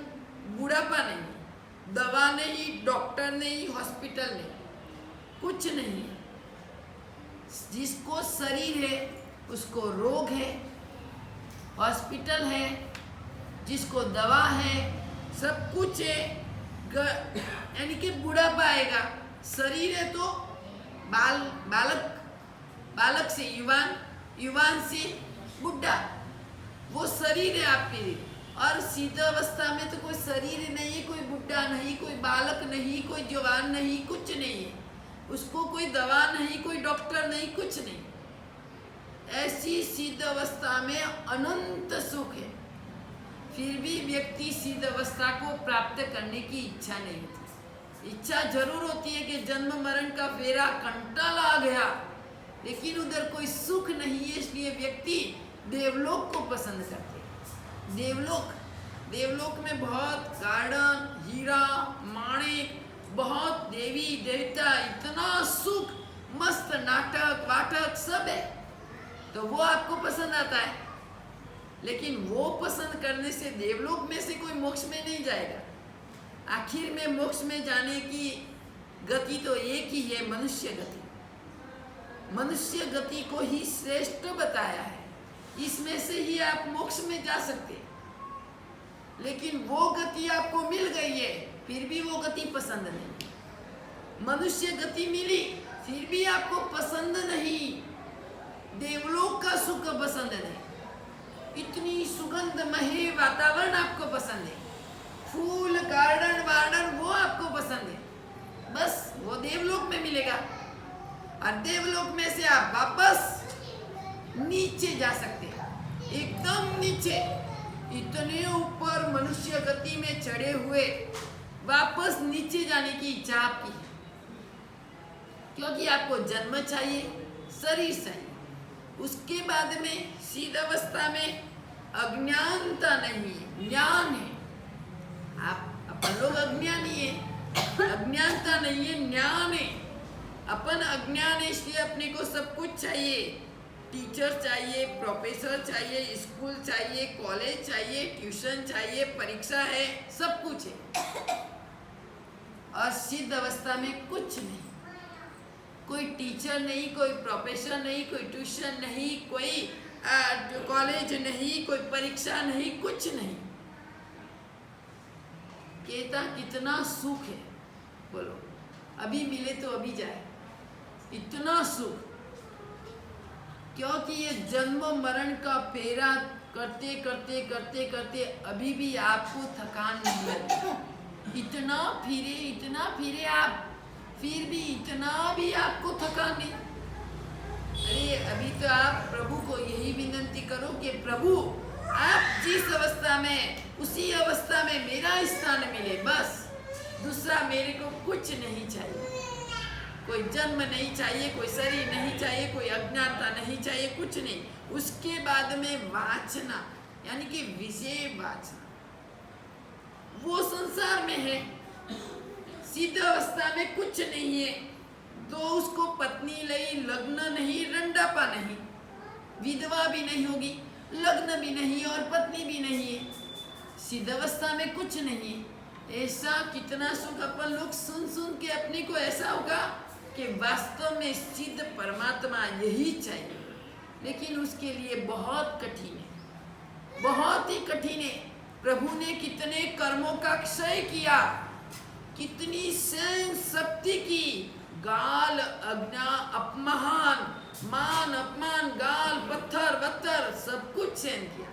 बुढ़ापा नहीं, दवा नहीं, डॉक्टर नहीं, हॉस्पिटल नहीं, कुछ नहीं है। जिसको शरीर है उसको रोग है, हॉस्पिटल है, जिसको दवा है, सब कुछ है, यानी कि बुढ़ापा आएगा। शरीर है तो बालक से युवान, युवान से बुढ़ा, वो शरीर है आपके लिए। और सिद्ध अवस्था में तो कोई शरीर नहीं है, कोई बुढ़ा नहीं, कोई बालक नहीं, कोई जवान नहीं, कुछ नहीं है। उसको कोई दवा नहीं, कोई डॉक्टर नहीं, कुछ नहीं। ऐसी सिद्ध अवस्था में अनंत सुख है। फिर भी व्यक्ति सिद्ध अवस्था को प्राप्त करने की इच्छा नहीं होती। इच्छा जरूर होती है कि जन्म मरण का फेरा कंटाला आ गया, लेकिन उधर कोई सुख नहीं है, इसलिए व्यक्ति देवलोक को पसंद करते हैं। देवलोक में बहुत गार्डन, हीरा, माणिक, बहुत देवी देवता, इतना सुख, मस्त नाटक वाटक सब है, तो वो आपको पसंद आता है। लेकिन वो पसंद करने से देवलोक में से कोई मोक्ष में नहीं जाएगा। आखिर में मोक्ष में जाने की गति तो एक ही है, मनुष्य गति। मनुष्य गति को ही श्रेष्ठ बताया है, इसमें से ही आप मोक्ष में जा सकते हैं। लेकिन वो गति आपको मिल गई है, फिर भी वो गति पसंद नहीं। मनुष्य गति मिली, फिर भी आपको पसंद नहीं। देवलोक का सुख पसंद नहीं, इतनी सुगंधमय वातावरण आपको पसंद है, फूल, गार्डन वार्डन वो आपको पसंद है, बस वो देवलोक में मिलेगा। और देवलोक में से आप वापस नीचे जा सकते हैं, एकदम नीचे। इतने ऊपर मनुष्य गति में चढ़े हुए वापस नीचे जाने की इच्छा आपकी है, क्योंकि आपको जन्म चाहिए, शरीर चाहिए। उसके बाद में सिद्ध अवस्था में अज्ञानता नहीं है, ज्ञान है। अपन लोग अज्ञानी है, अज्ञानता नहीं है, ज्ञान है। अपन अज्ञान है, इसलिए अपने को सब कुछ चाहिए, टीचर चाहिए, प्रोफेसर चाहिए, स्कूल चाहिए, कॉलेज चाहिए, ट्यूशन चाहिए, परीक्षा है, सब कुछ है। और सिद्ध अवस्था में कुछ नहीं, कोई टीचर नहीं, कोई प्रोफेसर नहीं, कोई ट्यूशन नहीं, कोई कॉलेज नहीं, कोई परीक्षा नहीं, कुछ नहीं। कहता कितना सुख है, बोलो अभी मिले तो अभी जाए, इतना सुख। क्योंकि ये जन्म मरण का फेरा करते करते करते करते अभी भी आपको थकान नहीं लगती। इतना फिरे आप, फिर भी इतना भी आपको थकान नहीं। अरे अभी तो आप प्रभु को यही विनती करो कि प्रभु आप जिस अवस्था में, उसी अवस्था में मेरा स्थान मिले, बस दूसरा मेरे को कुछ नहीं चाहिए। कोई जन्म नहीं चाहिए, कोई शरीर नहीं चाहिए, कोई अज्ञानता नहीं चाहिए, कुछ नहीं। उसके बाद में वासना, यानी कि विषय वासना, वो संसार में है। सिद्ध अवस्था में कुछ नहीं है, तो उसको पत्नी नहीं, लग्न नहीं, रंडापा नहीं, विधवा भी नहीं होगी, लग्न भी नहीं और पत्नी भी नहीं है। सिद्ध अवस्था में कुछ नहीं है। ऐसा कितना सुख अपन लोग सुन सुन के अपने को ऐसा होगा कि वास्तव में सिद्ध परमात्मा यही चाहिए। लेकिन उसके लिए बहुत कठिन है, बहुत ही कठिन है। प्रभु ने कितने कर्मों का क्षय किया, कितनी सहन शक्ति की, गाल, अज्ञा, अपमान, मान अपमान, गाल, पत्थर वत्थर सब कुछ सहन किया।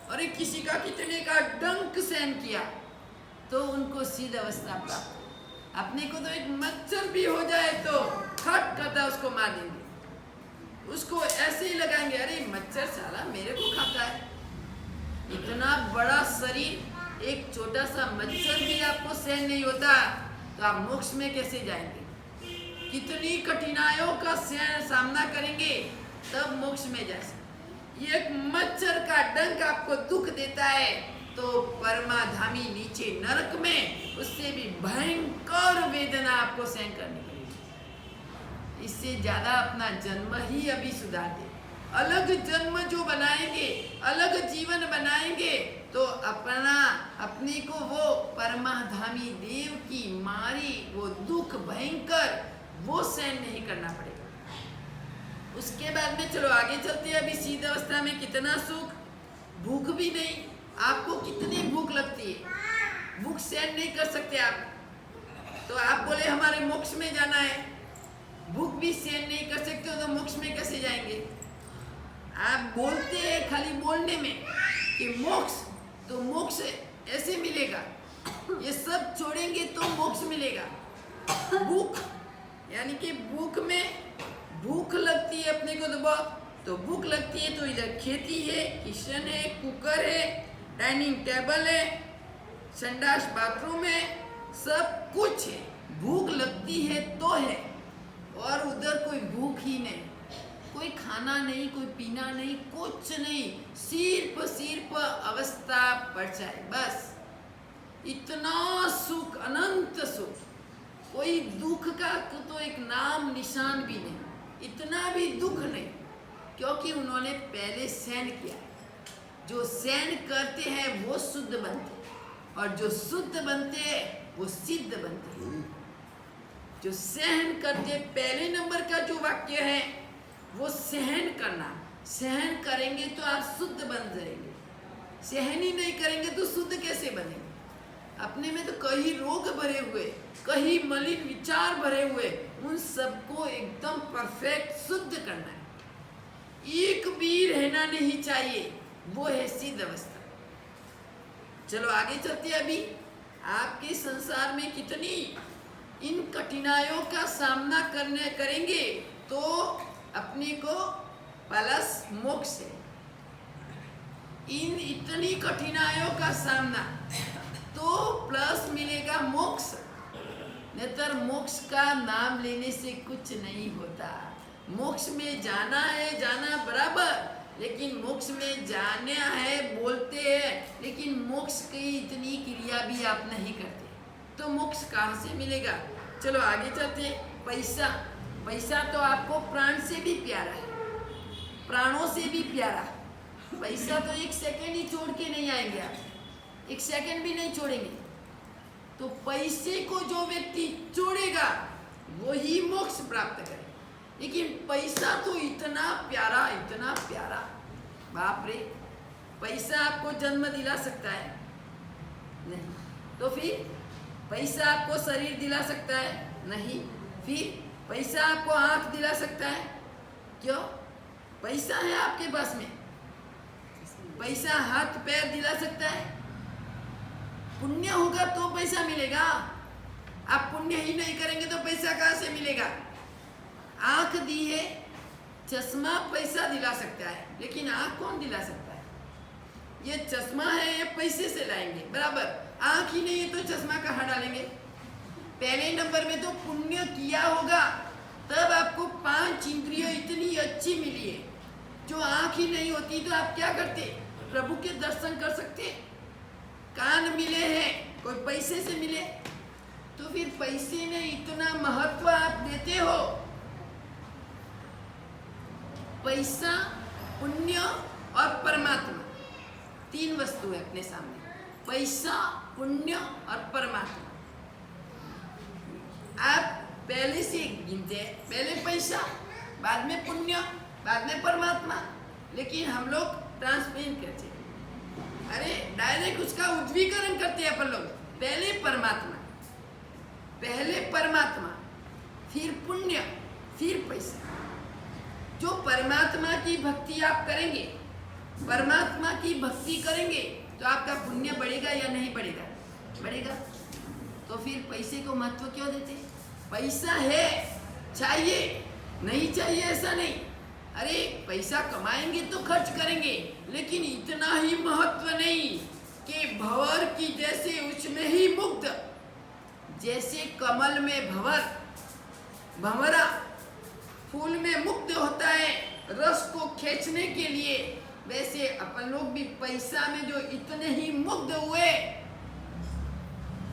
और एक किसी का कितने का डंक सहन किया, तो उनको सिद्ध अवस्था प्राप्त। अपने को तो एक मच्छर भी हो जाए तो खट करता उसको मार देंगे, उसको ऐसे ही लगाएंगे, अरे मच्छर साला मेरे को खाता है। इतना बड़ा शरीर, एक छोटा सा मच्छर भी आपको सहन नहीं होता तो आप मोक्ष में कैसे जाएंगे? कितनी कठिनाइयों का सामना करेंगे तब मोक्ष में जा सकते। एक मच्छर का डंक आपको दुख देता है तो परमाधामी नीचे नरक में उससे भी भयंकर वेदना आपको सहन करनी पड़ेगी। इससे ज्यादा अपना जन्म ही अभी सुधार दे। अलग जन्म जो बनाएंगे, अलग जीवन बनाएंगे तो अपने को वो परमाधामी देव की मारी वो दुख भयंकर वो सहन नहीं करना पड़ेगा। उसके बाद में चलो आगे चलते हैं। अभी सिद्ध अवस्था में कितना सुख, भूख भी नहीं। आपको कितनी भूख लगती है, भूख सहन नहीं कर सकते आप, तो आप बोले हमारे मोक्ष में जाना है, भूख भी सहन नहीं कर सकते हो तो मोक्ष में कैसे जाएंगे? आप बोलते हैं खाली बोलने में कि मोक्ष, तो मोक्ष ऐसे मिलेगा, ये सब छोड़ेंगे तो मोक्ष मिलेगा। भूख यानी कि भूख में भूख लगती है अपने को तो बहुत, तो भूख लगती है तो इधर खेती है, किचन है, कुकर है, डाइनिंग टेबल है, संडास बाथरूम है, सब कुछ है। भूख लगती है तो है, और उधर कोई भूख ही नहीं, कोई खाना नहीं, कोई पीना नहीं, कुछ नहीं, सिर्फ अवस्था पड़ जाए बस। इतना सुख, अनंत सुख, कोई दुख का तो एक नाम निशान भी नहीं, इतना भी दुख नहीं, क्योंकि उन्होंने पहले सहन किया है। जो सहन करते हैं वो शुद्ध बनते हैं, और जो शुद्ध बनते हैं वो सिद्ध बनते हैं। जो सहन करते, पहले नंबर का जो वाक्य है वो सहन करना। सहन करेंगे तो आप शुद्ध बन जाएंगे, सहन ही नहीं करेंगे तो शुद्ध कैसे बनेंगे? अपने में तो कहीं रोग भरे हुए, कहीं मलिन विचार भरे हुए, उन सबको एकदम परफेक्ट शुद्ध करना है। एक भी रहना नहीं चाहिए, वो है सिद्ध अवस्था। चलो आगे चलते हैं। अभी आपके संसार में कितनी इन कठिनाइयों का सामना करेंगे तो अपने को प्लस मोक्ष है। इन इतनी कठिनाइयों का सामना तो प्लस मिलेगा मोक्ष, नेतर मोक्ष का नाम लेने से कुछ नहीं होता। मोक्ष में जाना है, जाना बराबर, लेकिन मोक्ष में जाना है बोलते हैं, लेकिन मोक्ष की इतनी क्रिया भी आप नहीं करते, तो मोक्ष कहाँ से मिलेगा? चलो आगे चलते। पैसा, पैसा तो आपको प्राण से भी प्यारा है, प्राणों से भी प्यारा। पैसा तो एक सेकेंड ही छोड़ के नहीं आएंगे आप, एक सेकेंड भी नहीं छोड़ेंगे। तो पैसे को जो व्यक्ति छोड़ेगा वही मोक्ष प्राप्त करे। लेकिन पैसा तो इतना प्यारा, इतना प्यारा, बाप रे। पैसा आपको जन्म दिला सकता है? नहीं। तो फिर पैसा आपको शरीर दिला सकता है? नहीं। फिर पैसा आपको आंख दिला सकता है? क्यों? पैसा है आपके पास में। पैसा हाथ पैर दिला सकता है? पुण्य होगा तो पैसा मिलेगा। आप पुण्य ही नहीं करेंगे तो पैसा कहाँ से मिलेगा? आंख दी है, चश्मा पैसा दिला सकता है, लेकिन आंख कौन दिला सकता है? ये चश्मा है, ये पैसे से लाएंगे बराबर। आंख ही नहीं है तो चश्मा कहाँ डालेंगे? पहले नंबर में तो पुण्य किया होगा तब आपको 5 इंद्रियां इतनी अच्छी मिली है। जो आंख ही नहीं होती तो आप क्या करते? प्रभु के दर्शन कर सकते? कान मिले हैं, कोई पैसे से मिले? तो फिर पैसे में इतना महत्व आप देते हो। पैसा, पुण्य और परमात्मा, 3 वस्तु है अपने सामने। पैसा, पुण्य और परमात्मा। आप पहले से गिनते हैं, पहले पैसा, बाद में पुण्य, बाद में परमात्मा। लेकिन हम लोग ट्रांसपेरेंट करते हैं, अरे डायरेक्ट उसका उद्वीकरण करते हैं अपन लोग। पहले परमात्मा, पहले परमात्मा, फिर पुण्य, फिर पैसा। जो परमात्मा की भक्ति आप करेंगे, परमात्मा की भक्ति करेंगे तो आपका पुण्य बढ़ेगा या नहीं बढ़ेगा? बढ़ेगा। तो फिर पैसे को महत्व क्यों देते? पैसा है, चाहिए, नहीं चाहिए ऐसा नहीं। अरे पैसा कमाएंगे तो खर्च करेंगे, लेकिन इतना ही महत्व नहीं कि भंवर की जैसे उसमें ही मुग्ध, जैसे कमल में भंवरा फूल में मुग्ध होता है रस को खींचने के लिए, वैसे अपन लोग भी पैसा में जो इतने ही मुग्ध हुए,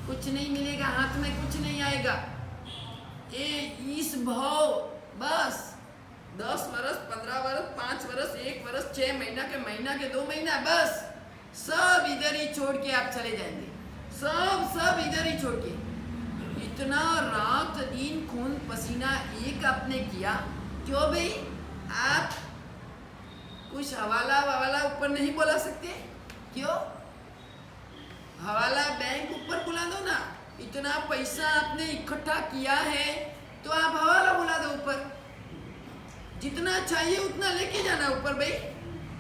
कुछ नहीं मिलेगा, हाथ में कुछ नहीं आएगा। इस भाव बस 10 वर्ष, 15 वर्ष, 5 वर्ष, 1 वर्ष, 6 महीना के 2 महीना, बस सब इधर ही छोड़ के आप चले जाएंगे। सब इधर ही छोड़ के। इतना रात दिन खून पसीना एक आपने किया, क्यों भाई? आप कुछ हवाला ऊपर नहीं बुला सकते? क्यों? हवाला बैंक ऊपर बुला दो ना। इतना पैसा आपने इकट्ठा किया है तो आप हवाला बुला दो ऊपर, जितना चाहिए उतना लेके जाना ऊपर भाई।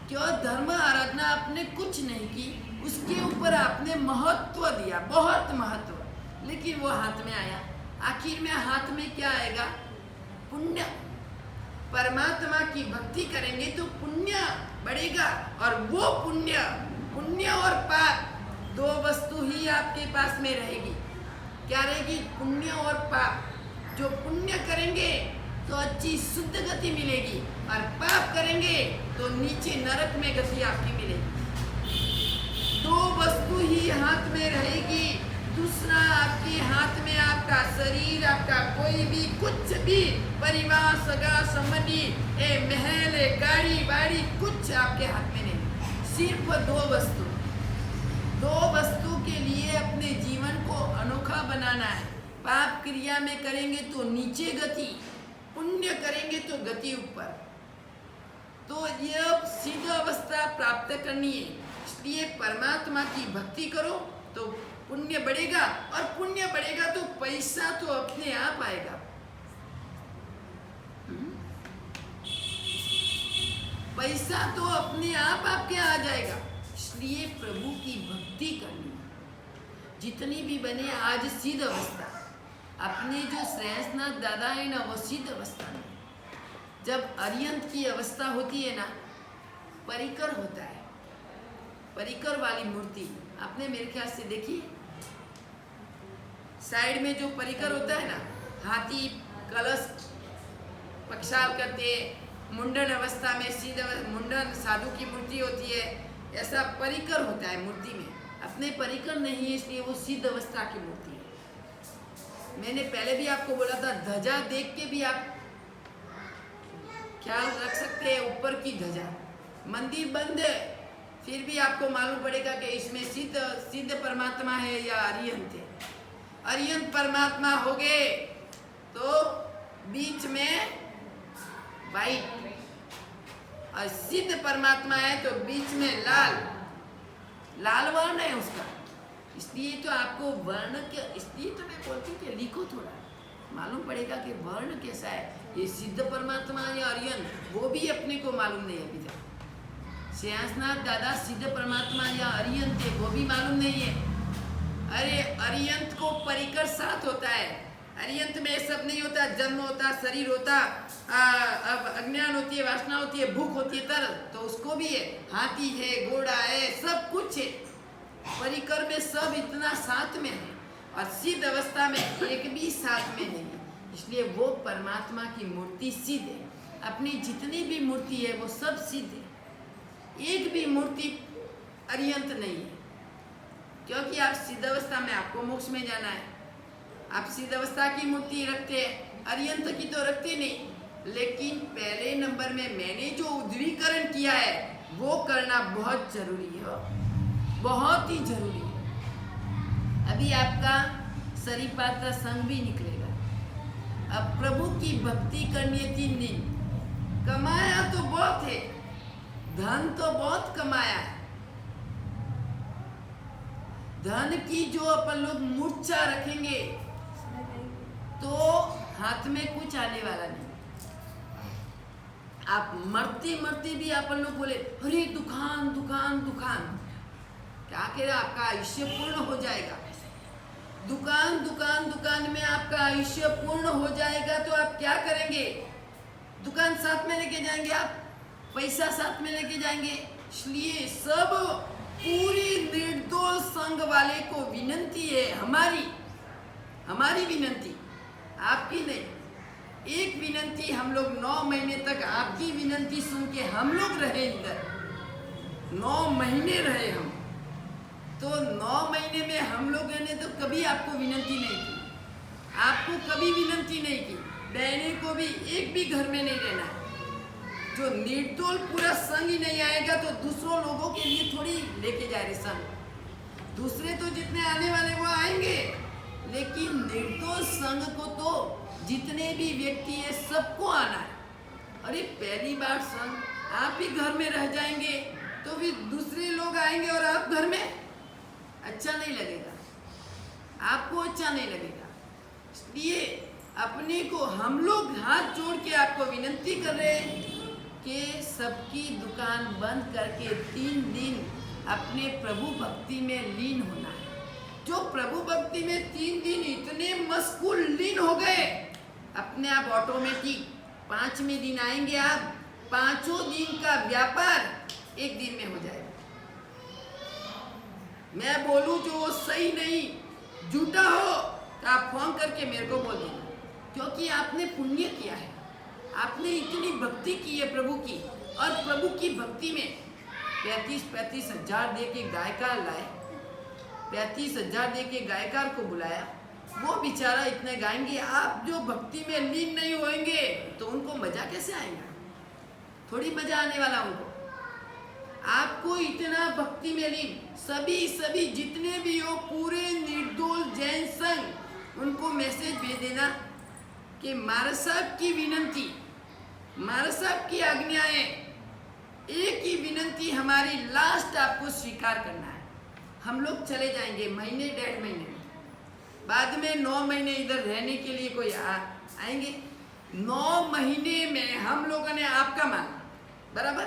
क्यों? धर्म आराधना आपने कुछ नहीं की, उसके ऊपर आपने महत्व दिया, बहुत महत्व, लेकिन वो हाथ में आया। आखिर में हाथ में क्या आएगा? पुण्य। परमात्मा की भक्ति करेंगे तो पुण्य बढ़ेगा, और वो पुण्य और पाप 2 वस्तु ही आपके पास में रहेगी। क्या रहेगी? पुण्य और पाप। जो पुण्य करेंगे तो अच्छी शुद्ध गति मिलेगी, और पाप करेंगे तो नीचे नरक में गति आपकी मिलेगी। 2 वस्तु ही हाथ में रहेगी। दूसरा, आपके हाथ में आपका शरीर, आपका कोई भी कुछ भी परिवार, सगा संबंधी, महल, गाड़ी बाड़ी, कुछ आपके हाथ में नहीं। सिर्फ 2 वस्तु। 2 वस्तु के लिए अपने जीवन को अनोखा बनाना है। पाप क्रिया में करेंगे तो नीचे गति, पुण्य करेंगे तो गति ऊपर। तो यह सिद्ध अवस्था प्राप्त करनी है। इसलिए परमात्मा की भक्ति करो तो पुण्य बढ़ेगा, और पुण्य बढ़ेगा तो पैसा तो अपने आप आएगा। पैसा तो अपने आप आपके आ जाएगा। इसलिए प्रभु की भक्ति करनी। जितनी भी बने आज सिद्ध अवस्था, अपने जो श्रेयसनाथ दादा है ना, वो सिद्ध अवस्था में। जब अर्यंत की अवस्था होती है ना, परिकर होता है, परिकर वाली मूर्ति आपने मेरे ख्याल से देखी। साइड में जो परिकर होता है ना, हाथी कलश पक्षाल करते, मुंडन अवस्था में सीधा मुंडन साधु की मूर्ति होती है, ऐसा परिकर होता है मूर्ति में। अपने परिकर नहीं है, इसलिए वो सिद्ध अवस्था की मूर्ति है। मैंने पहले भी आपको बोला था, ध्वजा देख के भी आप ख्याल रख सकते हैं, ऊपर की ध्वजा। मंदिर बंद है, फिर भी आपको मालूम पड़ेगा कि इसमें सिद्ध परमात्मा है या अरिहंत है। अरिहंत परमात्मा हो गए तो बीच में वाइट, और सिद्ध परमात्मा है तो बीच में लाल वर्ण है उसका। इसलिए तो आपको वर्ण के, इसलिए तो मैं बोलती हूँ कि लिखो थोड़ा, मालूम पड़ेगा कि वर्ण कैसा है। ये सिद्ध परमात्मा या अरिहंत, वो भी अपने को मालूम नहीं है अभी तक। श्रेयसनाथ दादा सिद्ध परमात्मा या अरिहंत है, वो भी मालूम नहीं है। अरे अरिहंत को परिकर साथ होता है। अरिहंत में सब नहीं होता, जन्म होता, शरीर होता, अब अज्ञान होती है, वासना होती है, भूख होती है, तरल, तो उसको भी है, हाथी है, घोड़ा है, सब कुछ है। परिकर में सब इतना साथ में है, और सिद्ध अवस्था में एक भी साथ में नहीं है। इसलिए वो परमात्मा की मूर्ति सिद्ध है। अपनी जितनी भी मूर्ति है वो सब सिद्ध है, एक भी मूर्ति अरिहंत नहीं है। क्योंकि आप सिद्ध अवस्था में, आपको मोक्ष में जाना है। आप सिद्ध अवस्था की मूर्ति रखते हैं, अरिहंत की तो रखते नहीं। लेकिन पहले नंबर में मैंने जो उद्वीकरण किया है वो करना बहुत जरूरी है, बहुत ही जरूरी है। अभी आपका सरीपात्र संघ भी निकलेगा। अब प्रभु की भक्ति करनी है 3 दिन। कमाया तो बहुत है, धन तो बहुत कमाया है। धन की जो अपन लोग मूर्छा रखेंगे तो हाथ में कुछ आने वाला नहीं। आप मरते मरते भी अपन लोग बोले अरे दुकान दुकान दुकान, क्या कह रहा, आपका आयुष्य पूर्ण हो जाएगा। दुकान दुकान दुकान में आपका आयुष्य पूर्ण हो जाएगा तो आप क्या करेंगे? दुकान साथ में लेके जाएंगे, आप पैसा साथ में लेके जाएंगे। इसलिए सब पूरी निर्दोष संघ वाले को विनंती है, हमारी विनंती, आपकी नहीं। एक विनंती, हम लोग 9 महीने तक आपकी विनंती सुन के हम लोग रहे इधर, 9 महीने रहे हम। तो 9 महीने में हम लोगों ने तो कभी आपको विनंती नहीं की, आपको कभी विनंती नहीं की। बहने को भी एक भी घर में नहीं रहना है। जो निर्दोष पूरा संग ही नहीं आएगा तो दूसरों लोगों के लिए थोड़ी लेके जा रहे संग। दूसरे तो जितने आने वाले वो आएंगे, लेकिन निर्दोष संघ को तो जितने भी व्यक्ति है सबको आना है। अरे पहली बार संघ आप ही घर में रह जाएंगे तो भी दूसरे लोग आएंगे और आप घर में, अच्छा नहीं लगेगा, आपको अच्छा नहीं लगेगा। इसलिए अपने को हम लोग हाथ जोड़ के आपको विनंती कर रहे हैं कि सबकी दुकान बंद करके 3 दिन अपने प्रभु भक्ति में लीन होना है। जो प्रभु भक्ति में 3 दिन इतने मशगूल लीन हो गए, अपने आप ऑटोमेटिक 5वें दिन आएंगे, आप 5 दिन का व्यापार 1 दिन में हो जाएगा। मैं बोलूं जो वो सही नहीं, झूठा हो तो आप फोन करके मेरे को बोल देना, क्योंकि आपने पुण्य किया है, आपने इतनी भक्ति की है प्रभु की। और प्रभु की भक्ति में 35 हजार दे के गायकार लाए, 35 हजार दे के गायकार को बुलाया, वो बेचारा इतने गाएंगे। आप जो भक्ति में लीन नहीं होंगे तो उनको मजा कैसे आएगा? थोड़ी मजा आने वाला उनको। आपको इतना भक्ति में लीन, सभी जितने भी हो पूरे निर्दोष जैन संघ, उनको मैसेज भेज देना कि महाराज साहब की विनंती, महाराज साहब की आज्ञाएं, एक ही विनंती हमारी लास्ट आपको स्वीकार करना है। हम लोग चले जाएंगे महीने 1.5 महीने में, बाद में 9 महीने इधर रहने के लिए कोई आएंगे। 9 महीने में हम लोगों ने आपका माना, बराबर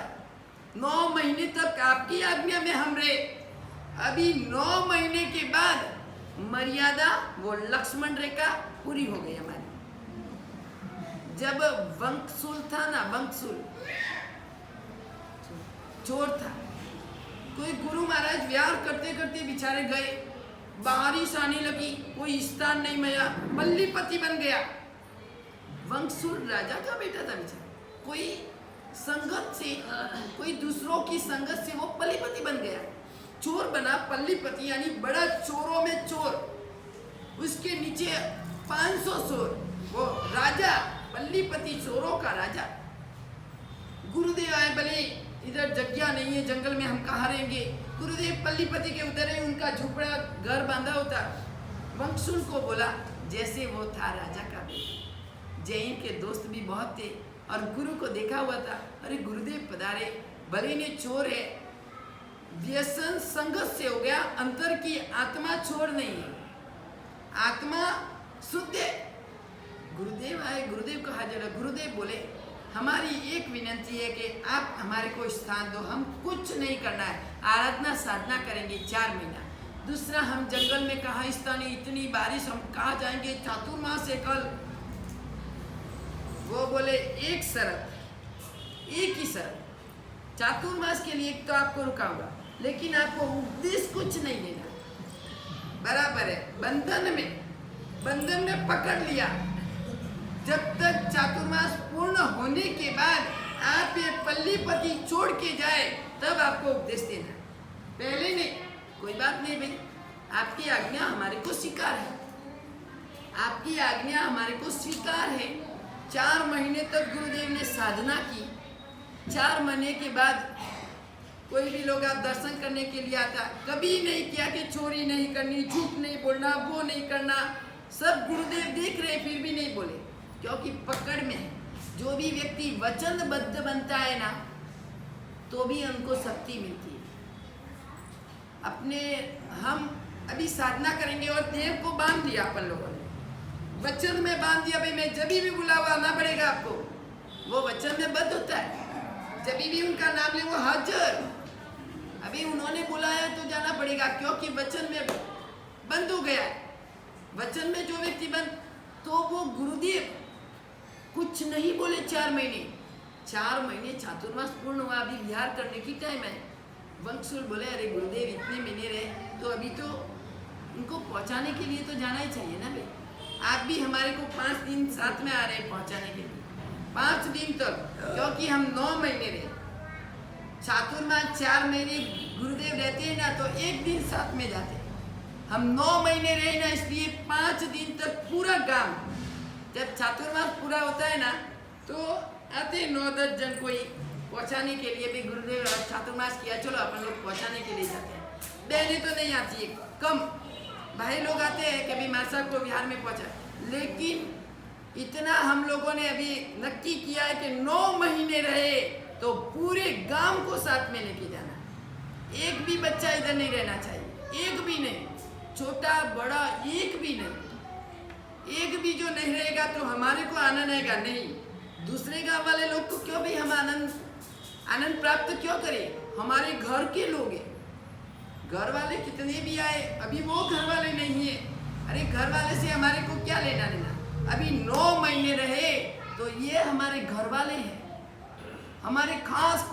9 महीने तक आपकी आज्ञा में हम रहे। अभी 9 महीने के बाद मर्यादा, वो लक्ष्मण रेखा पूरी हो गई हमारी। जब वंकसूल था ना, वंकसूल चोर था, कोई गुरु महाराज व्यार करते करते बेचारे गए, बारिश आने लगी, कोई स्थान नहीं मिला, पल्लीपति बन गया। वंकसूल राजा का बेटा था बेचारा, कोई संगत से, कोई दूसरों की संगत से वो पल्लीपति बन गया, चोर बना, पल्लीपति यानी बड़ा चोरों में चोर, उसके नीचे 500 चोर, वो राजा, पल्लीपति चोरों का राजा। गुरुदेव आए, बोले इधर जगह नहीं है, जंगल में हम कहाँ रहेंगे। गुरुदेव पल्लीपति के उधर ही उनका झोपड़ा घर बांधा होता। वंकसूल को बोला, जैसे वो था राजा का बेटा, जैन के दोस्त भी बहुत थे और गुरु को देखा हुआ था। अरे गुरुदेव पधारे, भले ने चोर है, व्यसन संगत से हो गया, अंतर की आत्मा चोर नहीं है, आत्मा शुद्ध है। गुरुदेव आए, गुरुदेव को हाजिर। गुरुदेव बोले, हमारी एक विनंती है कि आप हमारे को स्थान दो, हम कुछ नहीं करना है, आराधना साधना करेंगे 4 महीना। दूसरा, हम जंगल में कहाँ स्थान है, इतनी बारिश, हम कहाँ जाएंगे, चातुर्मास है कल। वो बोले एक शर्त, एक ही शर्त, चातुर्मास के लिए तो आपको रुकाऊंगा, लेकिन आपको उपदेश कुछ नहीं देना, बराबर है। बंधन में पकड़ लिया, जब तक चातुर्मास पूर्ण होने के बाद आप ये पल्लीपति छोड़ के जाए तब आपको उपदेश देना, पहले नहीं। कोई बात नहीं भाई, आपकी आज्ञा हमारे को स्वीकार है, आपकी आज्ञा हमारे को स्वीकार है। 4 महीने तक गुरुदेव ने साधना की। 4 महीने के बाद कोई भी लोग आप दर्शन करने के लिए आता, कभी नहीं किया कि चोरी नहीं करनी, झूठ नहीं बोलना, वो नहीं करना, सब गुरुदेव देख रहे फिर भी नहीं बोले, क्योंकि पकड़ में है। जो भी व्यक्ति वचनबद्ध बनता है ना, तो भी उनको शक्ति मिलती है। अपने हम अभी साधना करेंगे और देव को बांध दिया अपन लोगों ने, वचन में बांध दिया, भाई मैं जब भी बुलावा आना पड़ेगा आपको, वो वचन में बद्ध होता है। जब भी उनका नाम ले वो हाजिर, अभी उन्होंने बुलाया तो जाना पड़ेगा, क्योंकि वचन में बंद हो गया। वचन में जो व्यक्ति बन, तो वो गुरुदेव कुछ नहीं बोले 4 महीने चातुर्मास पूर्ण हुआ, अभी विहार करने की टाइम है। वंशुल बोले अरे गुरुदेव इतने महीने रहे तो अभी तो उनको पहुंचाने के लिए तो जाना ही चाहिए ना भाई। आप भी हमारे को 5 दिन साथ में आ रहे हैं पहुंचाने के लिए, 5 दिन तक, क्योंकि हम 9 महीने रहे। चातुर्मास 4 महीने गुरुदेव रहते हैं ना, तो 1 दिन साथ में जाते। हम 9 महीने रहे ना, इसलिए 5 दिन तक पूरा गांव, जब चातुर्मास पूरा होता है ना तो आते 9-10 जन कोई पहुंचाने के लिए भी। गुरुदेव चातुर्मास किया, चलो अपन लोग पहुंचाने के लिए जाते हैं। बहनें तो नहीं आती है, कम भाई लोग आते हैं कभी माँ साहब को बिहार में पहुंचा, लेकिन इतना हम लोगों ने अभी नक्की किया है कि 9 महीने रहे तो पूरे गांव को साथ में लेके जाना। एक भी बच्चा इधर नहीं रहना चाहिए, एक भी नहीं, छोटा बड़ा एक भी नहीं। एक भी जो नहीं रहेगा तो हमारे को आनंद आएगा नहीं। दूसरे गांव वाले लोग को क्यों भी हम आनंद प्राप्त क्यों करें? हमारे घर के लोग हैं, घर वाले कितने भी आए, अभी वो घर वाले नहीं है। अरे घर वाले से हमारे को क्या लेना देना? अभी 9 महीने रहे तो ये हमारे घर वाले हैं, हमारे खास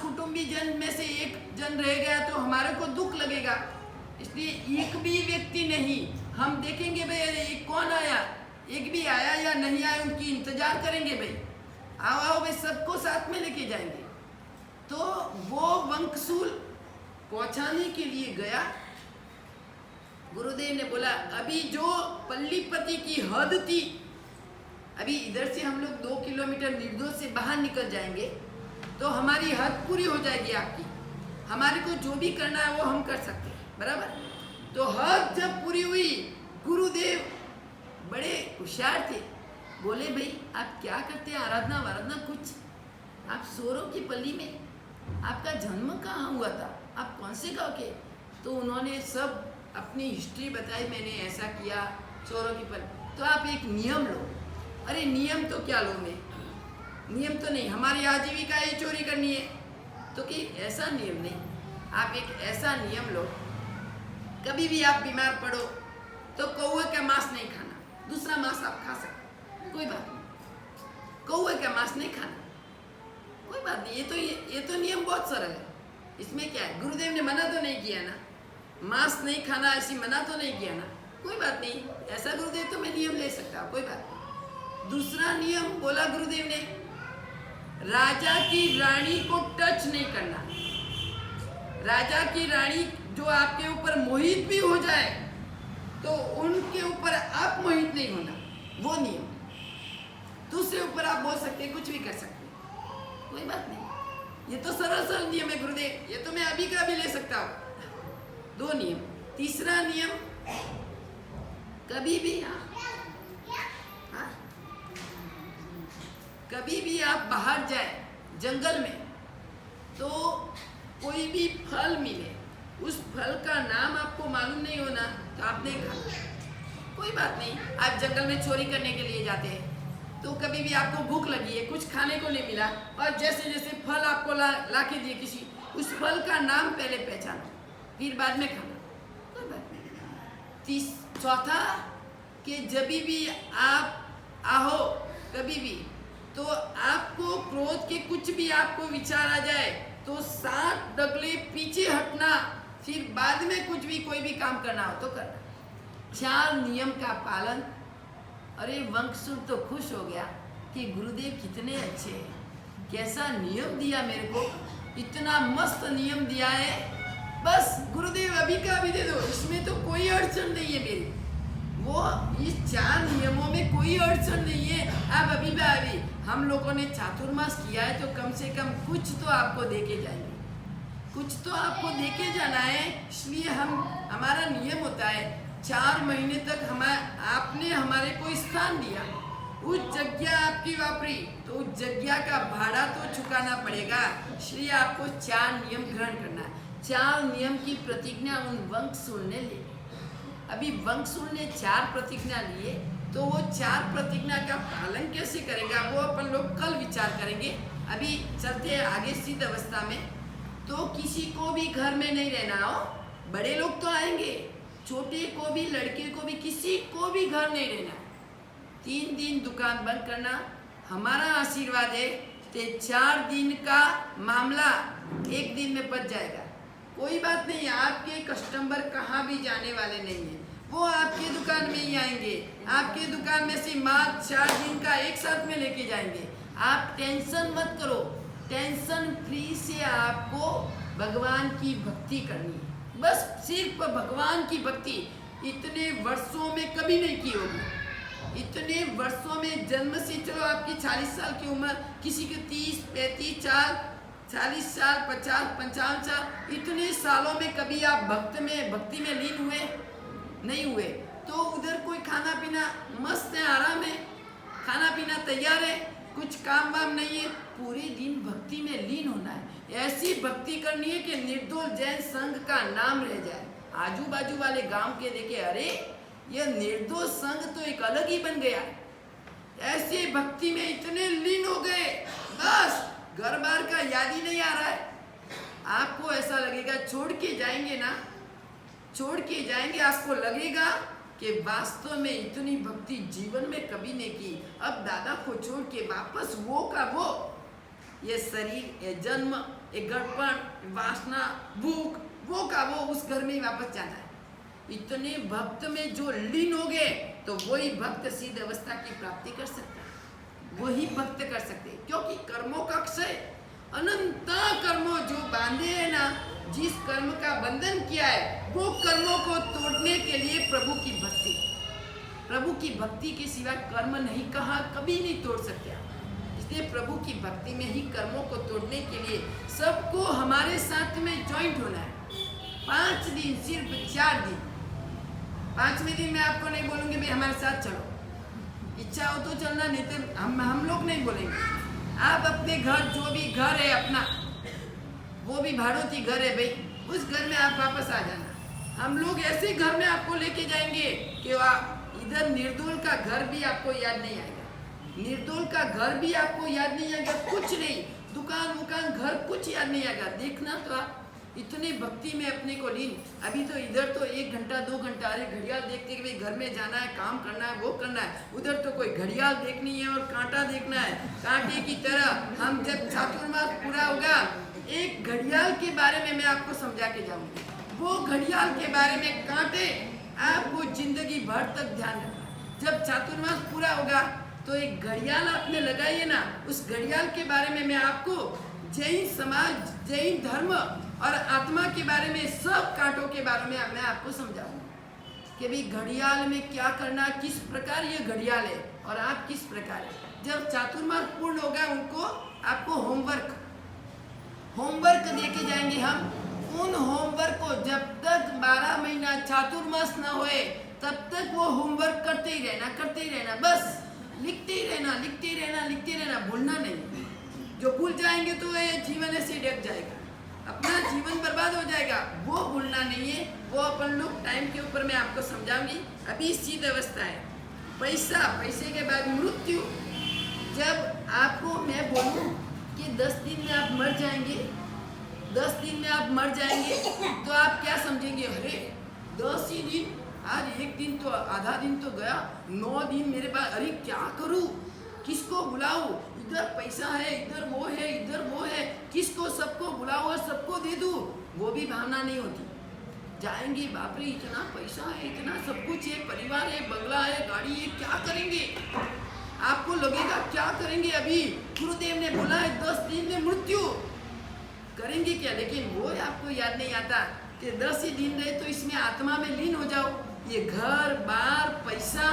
कुटुंबी जन में से एक जन रह गया तो हमारे को दुख लगेगा। इसलिए एक भी व्यक्ति नहीं, हम देखेंगे भाई ये कौन आया, एक भी आया या नहीं आया उनकी इंतजार करेंगे भाई, आओ भाई सबको साथ में लेके जाएंगे। तो वो वंकसूल पहुंचाने के लिए गया। गुरुदेव ने बोला अभी जो पल्लीपति की हद थी, अभी इधर से हम लोग 2 किलोमीटर निर्दोष से बाहर निकल जाएंगे तो हमारी हद पूरी हो जाएगी आपकी, हमारे को जो भी करना है वो हम कर सकते हैं, बराबर। तो हद जब पूरी हुई, गुरुदेव बड़े होशियार थे, बोले भाई आप क्या करते हैं, आराधना वाराधना कुछ, आप सोरों की पल्ली में, आपका जन्म कहाँ हुआ था, आप कौन से गाँव के? तो उन्होंने सब अपनी हिस्ट्री बताई, मैंने ऐसा किया चोरों की पल्ली। तो आप एक नियम लो। अरे नियम तो क्या लो, मैं नियम तो नहीं, हमारी आजीविका ही चोरी करनी है, तो कि ऐसा नियम नहीं, आप एक ऐसा नियम लो, कभी भी आप बीमार पड़ो तो कौवे का मांस नहीं खाना, दूसरा मांस आप खा सकते, कोई बात नहीं, कौवे का मांस नहीं खाना, कोई बात नहीं। ये तो नियम बहुत सरल है, इसमें क्या है? गुरुदेव ने मना तो नहीं किया ना, मांस नहीं खाना ऐसी मना तो नहीं किया ना, कोई बात नहीं, ऐसा गुरुदेव तो मैं नियम ले सकता हूँ, कोई बात नहीं। दूसरा नियम बोला गुरुदेव ने, राजा की रानी को टच नहीं करना। राजा की रानी जो आपके ऊपर मोहित भी हो जाए तो उनके ऊपर आप मोहित नहीं होना, वो नियम। दूसरे ऊपर आप बोल सकते, कुछ भी कर सकते, कोई बात नहीं। ये तो सरल नियम है गुरुदेव, ये तो मैं अभी का भी ले सकता हूँ। 2 नियम। तीसरा नियम, कभी भी कभी भी आप बाहर जाए जंगल में तो कोई भी फल मिले, उस फल का नाम आपको मालूम नहीं होना तो आप नहीं खाना, कोई बात नहीं। आप जंगल में चोरी करने के लिए जाते हैं तो कभी भी आपको भूख लगी है, कुछ खाने को नहीं मिला, और जैसे जैसे फल आपको ला के दिए किसी, उस फल का नाम पहले पहचानो, फिर बाद में खाना, कोई बात नहीं। चौथा कि जब भी आप आओ कभी भी, तो आपको क्रोध के कुछ भी आपको विचार आ जाए तो 7 डगले पीछे हटना, फिर बाद में कुछ भी कोई भी काम करना हो तो करना। 4 नियम का पालन। अरे वंकसूर तो खुश हो गया कि गुरुदेव कितने अच्छे हैं, कैसा नियम दिया मेरे को, इतना मस्त नियम दिया है, बस गुरुदेव अभी का अभी दे दो, इसमें तो कोई अड़चन नहीं है मेरी, वो इस 4 नियमों में कोई अड़चन नहीं है। अब अभी भी हम लोगों ने चातुर्मास किया है तो कम से कम कुछ तो आपको देके जाएंगे, कुछ तो आपको देके जाना है, इसलिए हमारा नियम होता है 4 महीने तक आपने हमारे को स्थान दिया, उस जगह आपकी वापरी तो उस जगह का भाड़ा तो चुकाना पड़ेगा, इसलिए आपको 4 नियम ग्रहण करना है। 4 नियम की प्रतिज्ञा उन वंकसूल ने ली। अभी वंकसूल ने 4 प्रतिज्ञा लिए, तो वो 4 प्रतिज्ञा का पालन कैसे करेगा वो अपन लोग कल विचार करेंगे। अभी चलते हैं आगे सिद्ध अवस्था में। तो किसी को भी घर में नहीं रहना हो, बड़े लोग तो आएंगे छोटे को भी, लड़के को भी, किसी को भी घर नहीं रहना। 3 दिन दुकान बंद करना, हमारा आशीर्वाद है ते 4 दिन का मामला 1 दिन में बच जाएगा। कोई बात नहीं, आपके कस्टमर कहाँ भी जाने वाले नहीं है, वो आपके दुकान में ही आएंगे। आपके दुकान में से माल 4 दिन का एक साथ में लेके जाएंगे। आप टेंशन मत करो, टेंशन फ्री से आपको भगवान की भक्ति करनी है, बस सिर्फ भगवान की भक्ति। इतने वर्षों में कभी नहीं की होगी, इतने वर्षों में जन्म से, चलो आपकी 40 साल की उम्र, किसी के 30, 35, 40 साल, 50, 55 साल, इतने सालों में कभी आप भक्ति में लीन हुए नहीं हुए? तो उधर कोई खाना पीना मस्त है, आराम है, खाना पीना तैयार है, कुछ काम वाम नहीं है, पूरे दिन भक्ति में लीन होना है। ऐसी भक्ति करनी है कि निर्दोष जैन संघ का नाम रह जाए। आजू बाजू वाले गांव के देखे, अरे ये निर्दोष संघ तो एक अलग ही बन गया। ऐसी भक्ति में इतने लीन हो गए, बस घर बार का याद ही नहीं आ रहा है। आपको ऐसा लगेगा, छोड़ के जाएंगे ना, छोड़ के जाएंगे, आपको लगेगा कि वास्तव में इतनी भक्ति जीवन में कभी नहीं की। अब दादा को छोड़ के वापस वो का वो, ये शरीर, ये जन्म, ये गड़पण, वासना, भूख, वो का वो उस घर में ही वापस जाना है। इतने भक्त में जो लीन हो गए, तो वही भक्त सिद्ध अवस्था की प्राप्ति कर सकता है, वही भक्त कर सकते हैं। क्योंकि कर्मों का क्षय, अनंत कर्मों जो बांधे हैं ना, जिस कर्म का बंधन किया है, वो कर्मों को तोड़ने के लिए प्रभु की भक्ति, प्रभु की भक्ति के सिवा कर्म नहीं, कहा कभी नहीं तोड़ सकते आप। इसलिए प्रभु की भक्ति में ही कर्मों को तोड़ने के लिए सबको हमारे साथ में ज्वाइंट होना है। 5 दिन, सिर्फ 4 दिन। 5वें दिन मैं आपको नहीं बोलूंगी भाई हमारे साथ चलो, इच्छा हो तो चलना, नहीं तो हम लोग नहीं बोलेंगे। आप अपने घर, जो भी घर है अपना, वो भी भाड़ोती घर है भाई, उस घर में आप वापस आ जाना। हम लोग ऐसे घर में आपको लेके जाएंगे कि इधर निर्दोल का घर भी आपको याद नहीं आएगा, निर्दोल का घर भी आपको याद नहीं आएगा, कुछ नहीं, दुकान वुकान घर कुछ याद नहीं आएगा। देखना तो आप इतने भक्ति में अपने को लीन। अभी तो इधर तो 1 घंटा 2 घंटा, अरे घड़ियाल देखते कि घर में जाना है, काम करना है, वो करना है। उधर तो कोई घड़ियाल देखनी है और कांटा देखना है, कांटे की तरह। हम जब चातुर्मास पूरा होगा, एक घड़ियाल के बारे में मैं आपको समझा के जाऊंगी। वो घड़ियाल के बारे में कांटे आपको जिंदगी भर तक ध्यान रखना। जब चातुर्मास पूरा होगा तो एक घड़ियाल आपने लगाइए ना, उस घड़ियाल के बारे में मैं आपको जैन समाज, जैन धर्म और आत्मा के बारे में, सब कांटों के बारे में मैं आपको समझाऊंगा कि भाई घड़ियाल में क्या करना, किस प्रकार ये घड़ियाल है और आप किस प्रकार है। जब चातुर्मास पूर्ण होगा, उनको आपको होमवर्क देके जाएंगे हम। उन होमवर्क को जब तक 12 महीना चातुर्मास न होए, तब तक वो होमवर्क करते ही रहना, बस लिखते ही रहना, भूलना नहीं। जो भूल जाएंगे तो ये जीवन ऐसे डग जाएगा, अपना जीवन बर्बाद हो जाएगा। वो भूलना नहीं है, वो अपन लोग टाइम के ऊपर मैं आपको समझाऊंगी। अभी सीध अवस्था है, पैसे के बाद मृत्यु। जब आपको मैं बोलूं कि 10 दिन में आप मर जाएंगे, 10 दिन में आप मर जाएंगे, तो आप क्या समझेंगे? अरे 10 ही दिन, आज 1 दिन तो, आधा दिन तो गया, 9 दिन मेरे पास, अरे क्या करूं, किसको बुलाऊं? इधर पैसा है, इधर वो है, किसको, सबको बुलाओ और सबको दे दूं, वो भी भावना नहीं होती। जाएंगे, बाप रे इतना पैसा है, इतना सब कुछ है, परिवार है, बंगला है, गाड़ी है, क्या करेंगे? आपको लगेगा क्या करेंगे? अभी गुरुदेव ने बोला है 10 दिन में मृत्यु, करेंगे क्या? लेकिन वो आपको याद नहीं आता कि 10 ही दिन रहे तो इसमें आत्मा में लीन हो जाओ। ये घर बार, पैसा,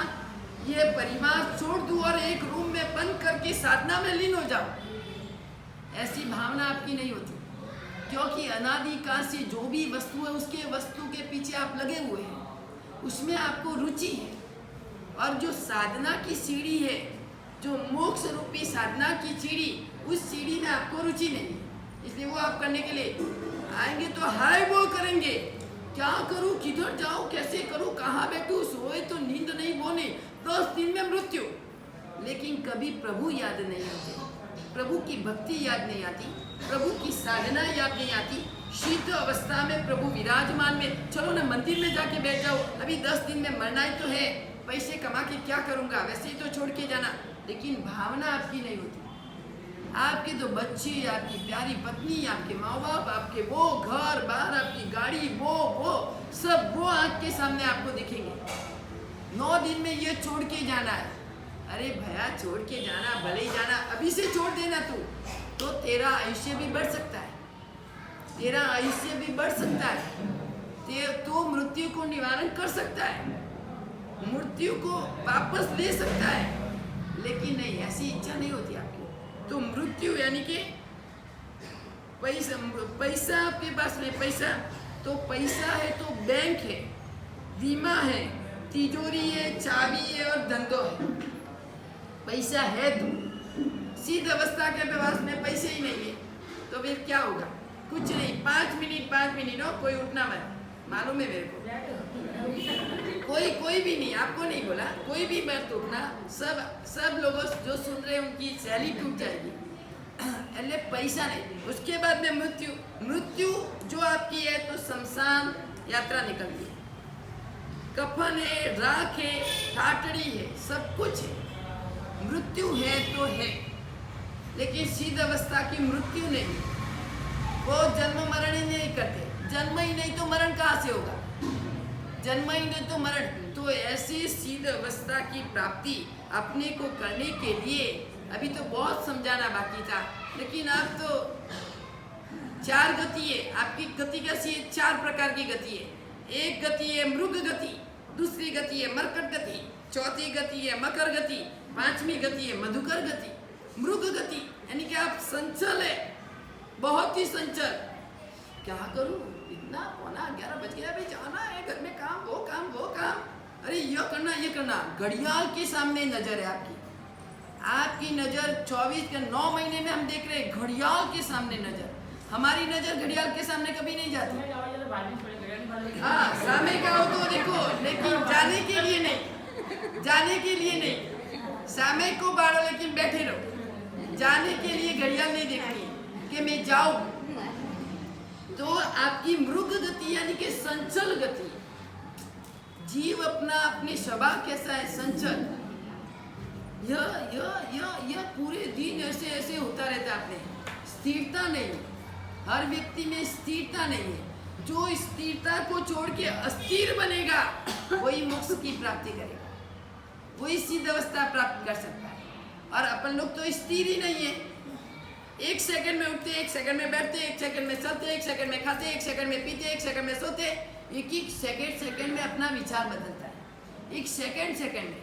ये परिवार छोड़ दूं और एक रूम में बंद करके साधना में लीन हो जाओ, ऐसी भावना आपकी नहीं होती। क्योंकि अनादि काल से जो भी वस्तु है, उसके वस्तु के पीछे आप लगे हुए हैं, उसमें आपको रुचि है। और जो साधना की सीढ़ी है, जो मोक्ष रूपी साधना की सीढ़ी, उस सीढ़ी में आपको रुचि नहीं है। इसलिए वो आप करने के लिए आएंगे तो हाय बोल करेंगे, क्या करूं, किधर जाऊं, कैसे करूं, कहाँ बैठूं, सोए तो नींद नहीं, वो नहीं, 10 दिन में मृत्यु। लेकिन कभी प्रभु याद नहीं आते, प्रभु की भक्ति याद नहीं आती, प्रभु की साधना याद नहीं आती। शीत अवस्था में प्रभु विराजमान में, चलो ना मंदिर में जाके बैठ जाओ, अभी 10 दिन में मरना ही तो है, पैसे कमा के क्या करूंगा, वैसे ही तो छोड़ के जाना। लेकिन भावना आपकी नहीं होती। आपके तो बच्चे, आपकी प्यारी पत्नी, आपके माँ बाप, आपके वो घर बार, आपकी गाड़ी, वो सब वो आंख के सामने आपको दिखेंगे। 9 दिन में ये छोड़ के जाना है। अरे भैया छोड़ के जाना, भले ही जाना, अभी से छोड़ देना तू, तो तेरा आयुष्य भी बढ़ सकता है, तेरा आयुष्य भी बढ़ सकता है, तो मृत्यु को निवारण कर सकता है, मृत्यु को वापस ले सकता है। लेकिन नहीं, ऐसी इच्छा नहीं होती आपकी। तो मृत्यु यानी कि पैसा आपके पास नहीं, पैसा तो पैसा है तो बैंक है, बीमा है, तिजोरी है, चाबी है और धंधो है। पैसा है तो सिद्ध अवस्था के पास में पैसे ही नहीं है तो फिर क्या होगा? कुछ नहीं। 5 मिनट हो, कोई उठना मत, मालूम है मेरे को। कोई भी नहीं, आपको नहीं बोला, कोई भी मत उठना। सब लोगों जो सुन रहे हैं उनकी सैली टूट जाएगी। अरे पैसा नहीं, उसके बाद में मृत्यु जो आपकी है तो शमशान यात्रा निकलती है, कफन है, राख है, ठाटड़ी है, सब कुछ है। मृत्यु है तो है, लेकिन सिद्ध अवस्था की मृत्यु नहीं। वो जन्म मरण ही नहीं करते, जन्म ही नहीं तो मरण कहाँ से होगा? जन्म ही नहीं तो मरण। तो ऐसी सिद्ध अवस्था की प्राप्ति अपने को करने के लिए अभी तो बहुत समझाना बाकी था, लेकिन आप तो 4 गति है। आपकी गति कैसी है? 4 प्रकार की गति है। एक गति है मृग गति, दूसरी गति है मरकट गति, चौथी गति है मकर गति, 5वीं गति है मधुकर गति। मृग गति यानी कि आप संचल है, बहुत ही संचल। क्या करूं, इतना 11:15 बज गया, अभी जाना है, घर में काम, वो काम, अरे ये करना। घड़ियाल के सामने नजर है आपकी नजर 24 के 9 महीने में हम देख रहे हैं, घड़ियाल के सामने नजर। हमारी नजर घड़ियाल के सामने कभी नहीं जाती। हाँ, सामने का हो तो देखो, लेकिन जाने के लिए नहीं। सामने को बाढ़ो लेकिन बैठे रहो। जाने के लिए घड़ियाल नहीं देखनी कि मैं जाऊं। तो आपकी मृग गति यानी कि संचल गति। जीव अपनी स्वभाव कैसा है? संचल। यह पूरे दिन ऐसे होता रहता है। आपने स्थिरता नहीं, हर व्यक्ति में स्थिरता नहीं है। जो स्थिरता को छोड़ के अस्थिर बनेगा वही मोक्ष की प्राप्ति करेगा, वही सिद्ध अवस्था प्राप्त कर सकता है। और अपन लोग तो स्थिर ही नहीं है। 1 सेकंड में उठते, 1 सेकंड में बैठते, 1 सेकंड में चलते, 1 सेकंड में खाते, 1 सेकंड में पीते, 1 सेकंड में सोते। एक सेकंड में अपना विचार बदलता है, 1 सेकंड में।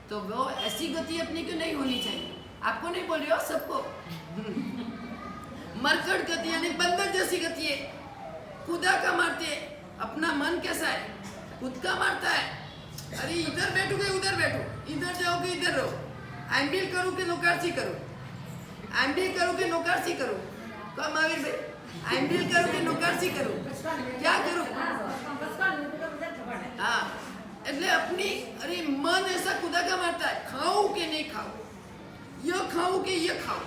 तो वो ऐसी गति अपनी क्यों नहीं होनी चाहिए? आपको नहीं बोल रहे हो, सबको। मरकट गति यानी बंदर जैसी गति है, खुदा का मारते। अपना मन कैसा है? खुद का मारता है। अरे इधर बैठोगे उधर बैठो, इधर जाओगे इधर रहो, एम्बिल करूँ कि नौकरसी करूँ, एम्बिल करूँ कि नौकरसी करूँ? कब महावीर भाई, एम्बिल करूँ कि नौकरसी करूँ, क्या करूँ? हाँ, એટલે अपनी अरे मन ऐसा खुदा का मारता है, खाऊं कि नहीं खाऊं, ये खाऊं कि ये खाऊं,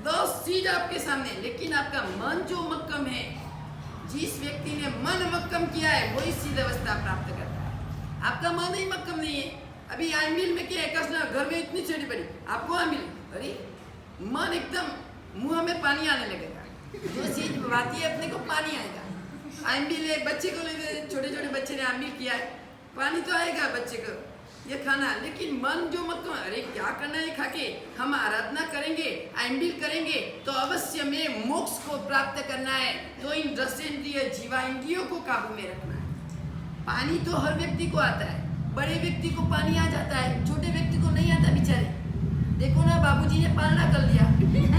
10 चीज आपके सामने। लेकिन आपका मन जो मक्कम है, जिस व्यक्ति ने मन मक्कम किया है वही सिद्ध अवस्था प्राप्त करता है। आपका मन ही मक्कम नहीं है। अभी आमिल में क्या है, घर में इतनी चढ़ी पड़ी, आपको आमिल, अरे मन एकदम मुंह में पानी आने लगेगा। जो चीज बाती है अपने को पानी आएगा। आमिल है, बच्चे को ले, छोटे बच्चे ने आमिल किया है, पानी तो आएगा बच्चे को, ये खाना। लेकिन मन जो मक्कम, अरे क्या करना है खा के, हम आराधना करेंगे, आइंबिल करेंगे तो अवश्य में मोक्ष को प्राप्त करना है। तो इन रसेंद्रिय जीवाइंद्रियों को काबू में रखना है। पानी तो हर व्यक्ति को आता है, बड़े व्यक्ति को पानी आ जाता है, छोटे व्यक्ति को नहीं आता बेचारे। देखो ना, बाबूजी ने पालना कर लिया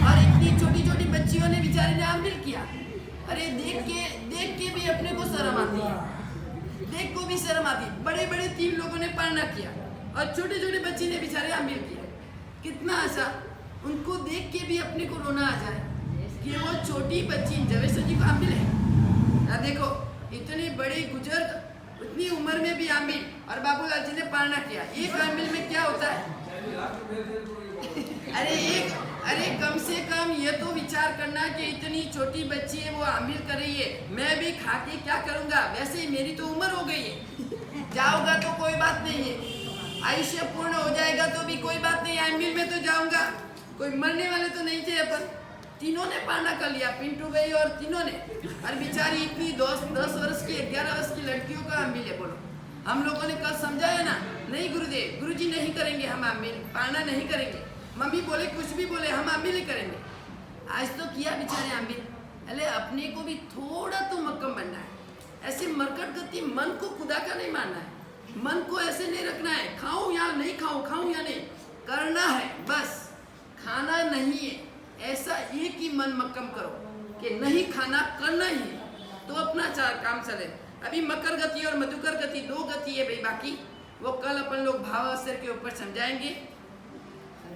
और इतनी छोटी बच्चियों ने बेचारे ने आमिल किया। अरे देख के भी अपने को शर्म आती है, देख को भी शर्म आती। बड़े 3 लोगों ने पालना किया और छोटे बच्चे ने बेचारे आमिल किया। कितना आशा, उनको देख के भी अपने को रोना आ जाए कि वो छोटी बच्ची जवेसर जी को आमिल है। देखो इतने बड़े बुजुर्ग उतनी उम्र में भी आमिल, और बाबूलाल जी ने पालना किया। एक आमिल में क्या होता है? अरे कम से कम ये तो विचार करना कि इतनी छोटी बच्ची है, वो आमिल कर रही है, मैं भी खा के क्या करूंगा, वैसे ही मेरी तो उम्र हो गई है, जाऊंगा तो कोई बात नहीं है, आयुष्य पूर्ण हो जाएगा तो भी कोई बात नहीं, आमिल में तो जाऊंगा, कोई मरने वाले तो नहीं थे अपन। तीनों ने पाना कर लिया, पिंटू भाई और तीनों ने, और बेचारी इतनी 10 वर्ष की 11 वर्ष की लड़कियों का आमिल है। बोलो, हम लोगों ने कल समझाया ना, नहीं गुरुदेव, गुरुजी नहीं करेंगे हम आमिल, पाना नहीं करेंगे, मम्मी बोले कुछ भी बोले हम आमिल ही करेंगे। आज तो किया बेचारे आमिल। अरे अपने को भी थोड़ा तो मक्कम बनना है, ऐसे मरकट गति मन को खुदा का नहीं मानना है, मन को ऐसे नहीं रखना है खाऊं या नहीं खाऊं, खाऊं या नहीं, करना है बस, खाना नहीं है, ऐसा एक ही मन मक्कम करो कि नहीं खाना, करना ही है, तो अपना चार काम चले। अभी मकर गति और मधुकर गति 2 गति है भाई, बाकी वो कल अपन लोग भाव अवसर के ऊपर समझाएंगे।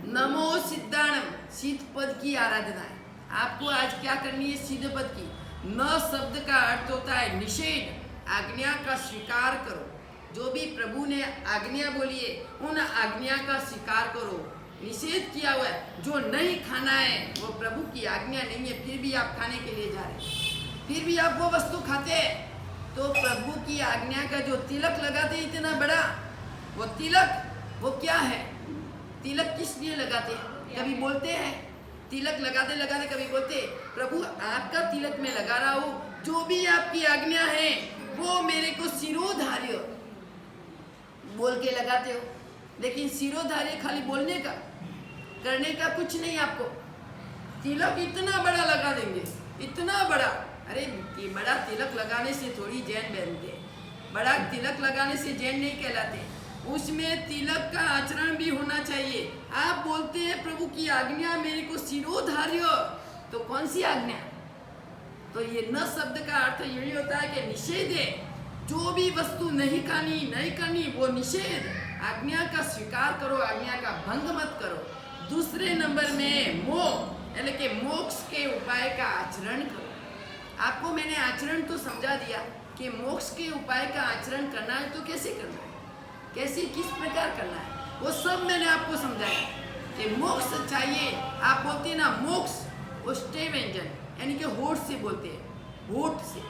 नमो सिद्धाणम, सिद्ध पद की आराधना है। आपको आज क्या करनी है, सिद्ध पद की। न शब्द का अर्थ होता है निषेध, आज्ञा का स्वीकार करो, जो भी प्रभु ने आज्ञा बोली है उन आज्ञा का स्वीकार करो। निषेध किया हुआ है, जो नहीं खाना है वो प्रभु की आज्ञा नहीं है, फिर भी आप खाने के लिए जा रहे हैं, फिर भी आप वो वस्तु खाते हैं, तो प्रभु की आज्ञा का जो तिलक लगाते इतना बड़ा, वो तिलक वो क्या है, तिलक किस लिए लगाते हैं, कभी बोलते हैं तिलक लगाते लगाते कभी बोलते प्रभु आपका तिलक मैं लगा रहा हूँ, जो भी आपकी आज्ञा है वो मेरे को सिरोधार्य बोल के लगाते हो। लेकिन सिरोधार्य खाली बोलने का, करने का कुछ नहीं, आपको तिलक इतना बड़ा लगा देंगे, इतना बड़ा। अरे ये बड़ा तिलक लगाने से थोड़ी जैन बनते हैं, बड़ा तिलक लगाने से जैन नहीं कहलाते, उसमें तिलक का आचरण भी होना चाहिए। आप बोलते हैं प्रभु की आज्ञा मेरे को सिरोधार्य, तो कौन सी आज्ञा, तो ये न शब्द का अर्थ यही होता है कि निषेध है, जो भी वस्तु नहीं खानी नहीं करनी वो निषेध, आज्ञा का स्वीकार करो, आज्ञा का भंग मत करो। दूसरे नंबर में मोह यानी कि मोक्ष के उपाय का आचरण करो। आपको मैंने आचरण तो समझा दिया कि मोक्ष के उपाय का आचरण करना है तो कैसे करना है, कैसे किस प्रकार करना है, वो सब मैंने आपको समझाया कि मोक्ष चाहिए। आप बोलते हैं ना मोक्ष, उष्टे व्यंजन यानी कि होठ से बोलते हैं, होठ से,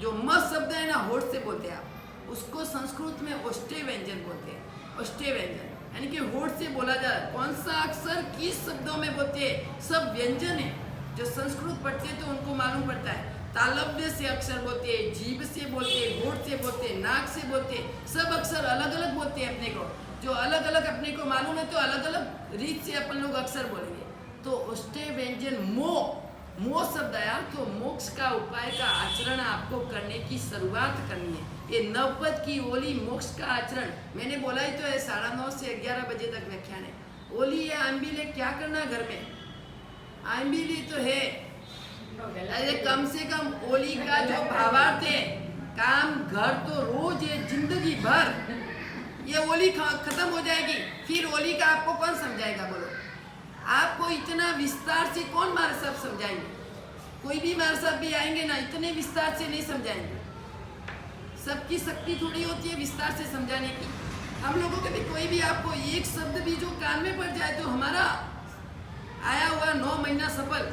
जो म शब्द है ना होठ से बोलते हैं आप, उसको संस्कृत में उष्टे व्यंजन बोलते हैं। उष्टे व्यंजन यानी कि होठ से बोला जाए, कौन सा अक्षर किस शब्दों में बोलते हैं, सब व्यंजन है। जो संस्कृत पढ़ते हैं तो उनको मालूम पड़ता है, तालव्य से अक्षर बोलते हैं, जीभ से बोलते हैं, होठ से बोलते हैं, नाक से बोलते हैं, सब अक्षर अलग अलग बोलते हैं अपने को, जो अलग अलग अपने को मालूम है तो अलग अलग रीत से अपन लोग अक्षर बोलेंगे। तो उष्टे व्यंजन मोह, मोह शब्द आया तो मोक्ष का उपाय का आचरण आपको करने की शुरुआत करनी है। ये नवपद की ओली मोक्ष का आचरण, मैंने बोला ही तो है 9:30 से 11 बजे तक व्याख्यान है। ओली है आम्बील है, क्या करना घर में, आम्बील ही तो है। अरे कम से कम ओली का जो भावार्थ है, काम घर तो रोज है जिंदगी भर, ये ओली खत्म हो जाएगी, फिर ओली का आपको कौन समझाएगा, बोलो आपको इतना विस्तार से कौन मारे साहब समझाएंगे, कोई भी मारे साहब भी आएंगे ना इतने विस्तार से नहीं समझाएंगे, सबकी शक्ति थोड़ी होती है विस्तार से समझाने की। हम लोगों के भी कोई भी आपको एक शब्द भी जो कान में पड़ जाए तो हमारा आया हुआ 9 महीना सफल।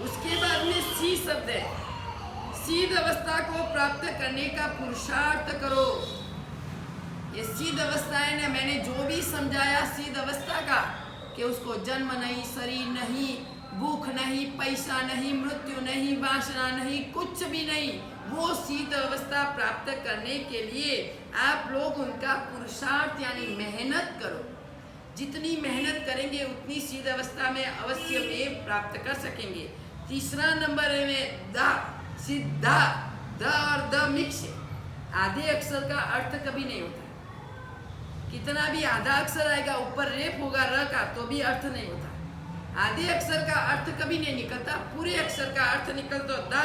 उसके बाद में सी शब्द है, सिद्ध अवस्था को प्राप्त करने का पुरुषार्थ करो। ये सिद्ध अवस्था है ना, मैंने जो भी समझाया सिद्ध अवस्था का कि उसको जन्म नहीं, शरीर नहीं, भूख नहीं, पैसा नहीं, मृत्यु नहीं, वासना नहीं, कुछ भी नहीं, वो सिद्ध अवस्था प्राप्त करने के लिए आप लोग उनका पुरुषार्थ यानी मेहनत करो। जितनी मेहनत करेंगे उतनी सिद्ध अवस्था में अवश्य में प्राप्त कर सकेंगे। तीसरा नंबर में दा, सिद्धा, द और द मिक्स है, आधे अक्षर का अर्थ कभी नहीं होता, कितना भी आधा अक्षर आएगा ऊपर रेप होगा र का तो भी अर्थ नहीं होता, आधे अक्षर का अर्थ कभी नहीं निकलता, पूरे अक्षर का अर्थ निकलता दा।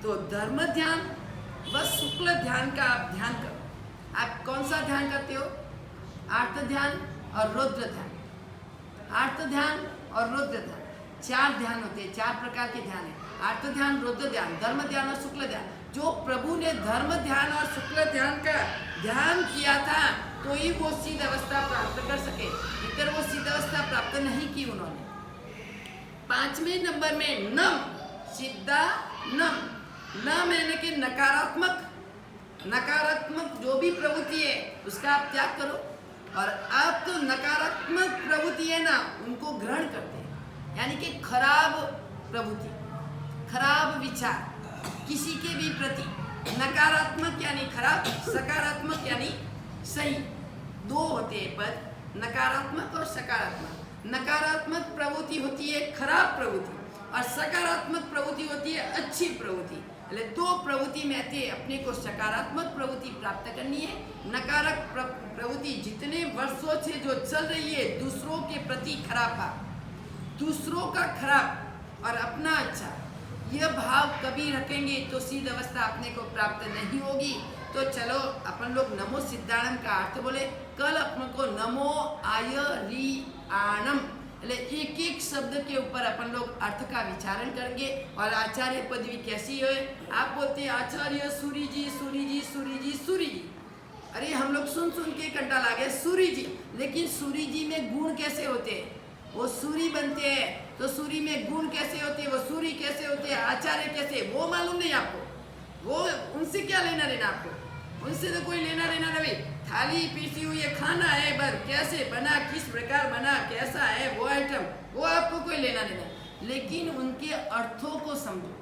तो धर्म ध्यान व शुक्ल ध्यान का आप ध्यान करो। आप कौन सा ध्यान करते हो, आर्त ध्यान और रौद्र ध्यान। आर्त ध्यान और रौद्र ध्यान 4 ध्यान होते हैं, 4 प्रकार के ध्यान है, आर्त ध्यान, रौद्र ध्यान, धर्म ध्यान और शुक्ल ध्यान। जो प्रभु ने धर्म ध्यान और शुक्ल ध्यान का ध्यान किया था तो ही वो सिद्ध अवस्था प्राप्त कर सके, इधर वो सिद्ध अवस्था प्राप्त नहीं की उन्होंने। 5वें नंबर में नम, सिद्धा नम। नम यानी कि नकारात्मक, नकारात्मक जो भी प्रवृत्ति है उसका आप त्याग करो। और आप तो नकारात्मक प्रवृत्ति है ना उनको ग्रहण करते हैं, यानी कि खराब प्रवृत्ति, खराब विचार किसी के भी प्रति। नकारात्मक यानी खराब, सकारात्मक यानी सही। दो होते हैं पद, नकारात्मक और सकारात्मक। नकारात्मक प्रवृत्ति होती है खराब प्रवृत्ति और सकारात्मक प्रवृत्ति होती है अच्छी प्रवृत्ति। दो प्रवृत्ति में आते अपने को सकारात्मक प्रवृत्ति प्राप्त करनी है। नकारात्मक प्रवृत्ति जितने वर्षों से जो चल रही है दूसरों के प्रति खराब भाव, दूसरों का खराब और अपना अच्छा, यह भाव कभी रखेंगे तो सिद्ध अवस्था अपने को प्राप्त नहीं होगी। तो चलो अपन लोग नमो सिद्धाणम का अर्थ बोले। कल अपन को नमो आयरियाणम, एक एक शब्द के ऊपर अपन लोग अर्थ का विचारण करेंगे। और आचार्य पदवी कैसी है? आप बोलते हैं आचार्य सूरी जी, सूरी जी, सूरी जी, सूरी जी। अरे हम लोग सुन सुन के कंटाल आ गए सूरी जी, लेकिन सूरी जी में गुण कैसे होते हैं? वो सूरी बनते हैं तो सूरी में गुण कैसे होते हैं? वो सूरी कैसे होते हैं? आचार्य कैसे, वो मालूम नहीं आपको। वो उनसे क्या लेना देना आपको? उनसे तो कोई लेना देना नहीं। थाली पीसी हुई है, खाना है, पर कैसे बना, किस प्रकार बना, कैसा है वो आइटम, वो आपको कोई लेना देना। लेकिन उनके अर्थों को समझो।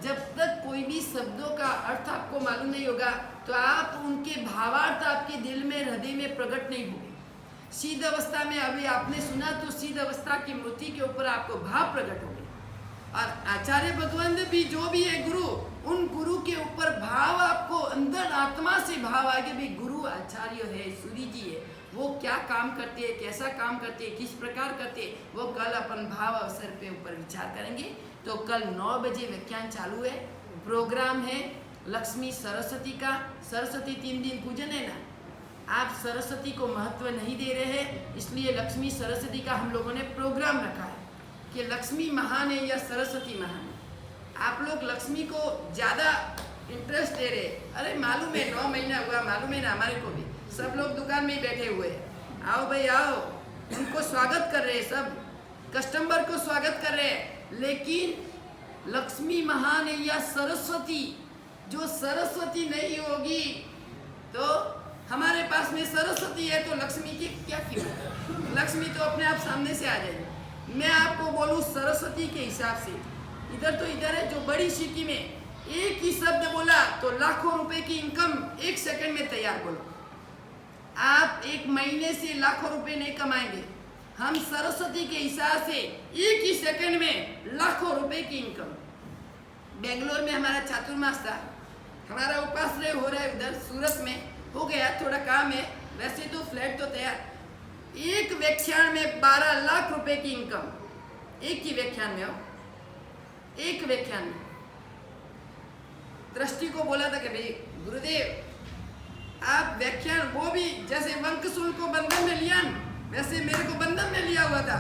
जब तक कोई भी शब्दों का अर्थ आपको मालूम नहीं होगा तो आप उनके भावार्थ आपके दिल में, हृदय में प्रकट नहीं होंगे। सिद्ध अवस्था में अभी आपने सुना तो सिद्ध अवस्था की मूर्ति के ऊपर आपको भाव प्रकट होंगे। और आचार्य भगवंत भी जो भी है गुरु, उन गुरु के ऊपर भाव आपको अंदर आत्मा से भाव आगे भी गुरु आचार्य है, सूरी जी है, वो क्या काम करते हैं, कैसा काम करते हैं, किस प्रकार करते हैं, वो कल अपन भाव अवसर पे ऊपर विचार करेंगे। तो कल 9 बजे व्याख्यान चालू है, प्रोग्राम है लक्ष्मी सरस्वती का। सरस्वती 3 दिन पूजन है ना, आप सरस्वती को महत्व नहीं दे रहे हैं, इसलिए लक्ष्मी सरस्वती का हम लोगों ने प्रोग्राम रखा है कि लक्ष्मी महान है या सरस्वती महान है। आप लोग लक्ष्मी को ज़्यादा इंटरेस्ट दे रहे। अरे मालूम है 9 महीना हुआ, मालूम है ना हमारे को भी, सब लोग दुकान में ही बैठे हुए हैं। आओ भाई आओ, उनको स्वागत कर रहे हैं, सब कस्टमर को स्वागत कर रहे हैं। लेकिन लक्ष्मी महान है या सरस्वती, जो सरस्वती नहीं होगी तो हमारे पास में सरस्वती है तो लक्ष्मी की क्या कीमत? लक्ष्मी तो अपने आप सामने से आ जाएगी। मैं आपको बोलूँ सरस्वती के हिसाब से, इधर तो इधर है, जो बड़ी सिटी में एक ही शब्द बोला तो लाखों रुपए की इनकम 1 सेकंड में तैयार। बोलो आप 1 महीने से लाखों रुपए नहीं कमाएंगे, हम सरस्वती के हिसाब से 1 ही सेकंड में लाखों रुपए की इनकम। बेंगलोर में हमारा चातुर्मास था, हमारा उपासना हो रहा है, उधर सूरत में हो गया, थोड़ा काम है, वैसे तो फ्लैट तो तैयार। एक व्याख्यान में 12 लाख रुपए की इनकम, एक ही व्याख्यान में हो, एक व्याख्यान में। दृष्टि को बोला था कि भाई गुरुदेव आप व्याख्यान, वो भी जैसे वंकसूल को बंधन में लिया वैसे मेरे को बंधन में लिया हुआ था।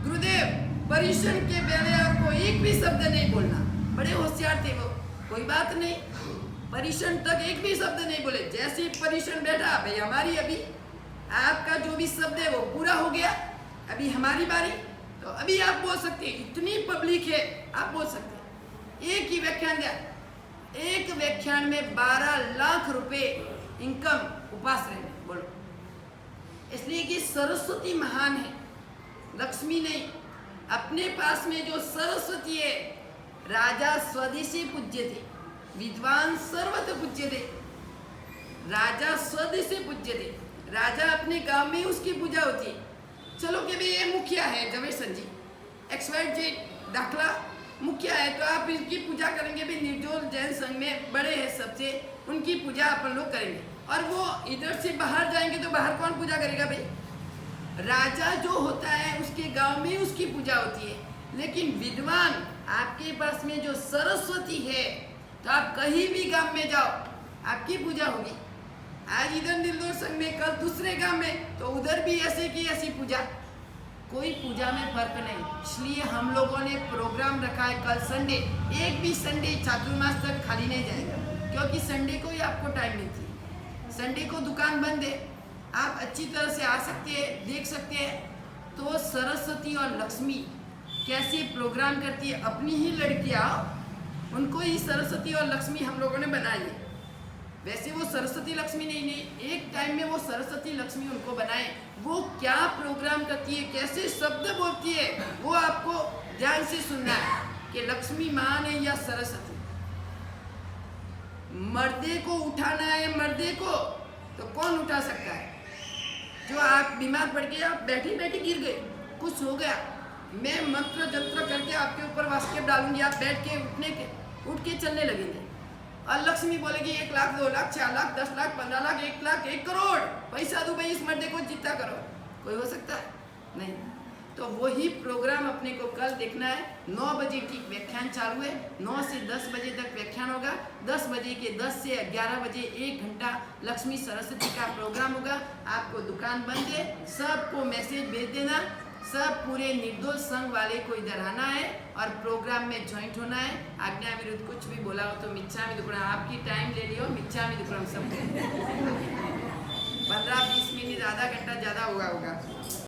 गुरुदेव परिश्रम के पहले आपको एक भी शब्द नहीं बोलना। बड़े होशियार थे वो, कोई बात नहीं, परिश्रम तक एक भी शब्द नहीं बोले। जैसे ही परिश्रम बैठा, भाई हमारी अभी आपका जो भी शब्द है वो पूरा हो गया, अभी हमारी बारी, तो अभी आप बोल सकते हैं। इतनी पब्लिक है, आप बोल सकते हैं। एक ही व्याख्यान दिया, एक व्याख्यान में 12 लाख रुपए इनकम उपासना में। बोलो इसलिए कि सरस्वती महान है, लक्ष्मी नहीं। अपने पास में जो सरस्वती है, राजा स्वदेशी पूज्य थे, विद्वान सर्वत्र पूज्य थे। राजा स्वदेशी पूज्य थे, राजा अपने गांव में उसकी पूजा होती है। चलो कि भाई ये मुखिया है जवेसन जी, XYZ दाखला मुखिया है, तो आप इनकी पूजा करेंगे भी। निर्जोल जैन संघ में बड़े हैं सबसे, उनकी पूजा अपन लोग करेंगे। और वो इधर से बाहर जाएंगे तो बाहर कौन पूजा करेगा भाई? राजा जो होता है उसके गांव में उसकी पूजा होती है। लेकिन विद्वान आपके पास में जो सरस्वती है, तो आप कहीं भी गांव में जाओ आपकी पूजा होगी। आज इधर निर्दोष संघ में, कल दूसरे गांव में, तो उधर भी ऐसे की ऐसी पूजा। कोई पूजा में फर्क नहीं। इसलिए हम लोगों ने प्रोग्राम रखा है कल संडे, एक भी संडे चातुर्मास तक खाली नहीं जाएगा, क्योंकि संडे को ही आपको टाइम मिलती है। संडे को दुकान बंद है, आप अच्छी तरह से आ सकते हैं, देख सकते हैं। तो सरस्वती और लक्ष्मी कैसे प्रोग्राम करती है अपनी ही लड़कियां, उनको ही सरस्वती और लक्ष्मी हम लोगों ने बनाई है। वैसे वो सरस्वती लक्ष्मी नहीं, एक टाइम में वो सरस्वती लक्ष्मी उनको बनाए। वो क्या प्रोग्राम करती है, कैसे शब्द बोलती है, वो आपको ध्यान से सुनना है कि लक्ष्मी माँ ने या सरस्वती। मर्दे को उठाना है, मर्दे को तो कौन उठा सकता है? जो आप बीमार पड़ गए, आप बैठी बैठी गिर गए, कुछ हो गया, मैं मंत्र जंत्र करके आपके ऊपर वास्केप डालूंगी, आप बैठ के उठ के चलने लगेंगे। और लक्ष्मी बोलेगी 1 लाख 2 लाख 4 लाख 10 लाख 15 लाख 1 लाख 1 करोड़ पैसा दो भाई, इस मर्दे को जितना करो। कोई हो सकता है? नहीं। तो वही प्रोग्राम अपने को कल देखना है। 9 बजे ठीक व्याख्यान चालू है, 9 से 10 बजे तक व्याख्यान होगा। 10 बजे के 10 से 11 बजे 1 घंटा लक्ष्मी सरस्वती का प्रोग्राम होगा। आपको दुकान बंद है, सबको मैसेज भेज देना, सब पूरे निर्दोष संघ वाले को इधर आना है और प्रोग्राम में ज्वाइंट होना है। आज्ञा विरुद्ध कुछ भी बोला हो तो मिच्छामि दुक्कडम, आपकी टाइम ले लियो, मिच्छामि दुक्कडम सब 15-20 मिनट, आधा घंटा ज़्यादा होगा।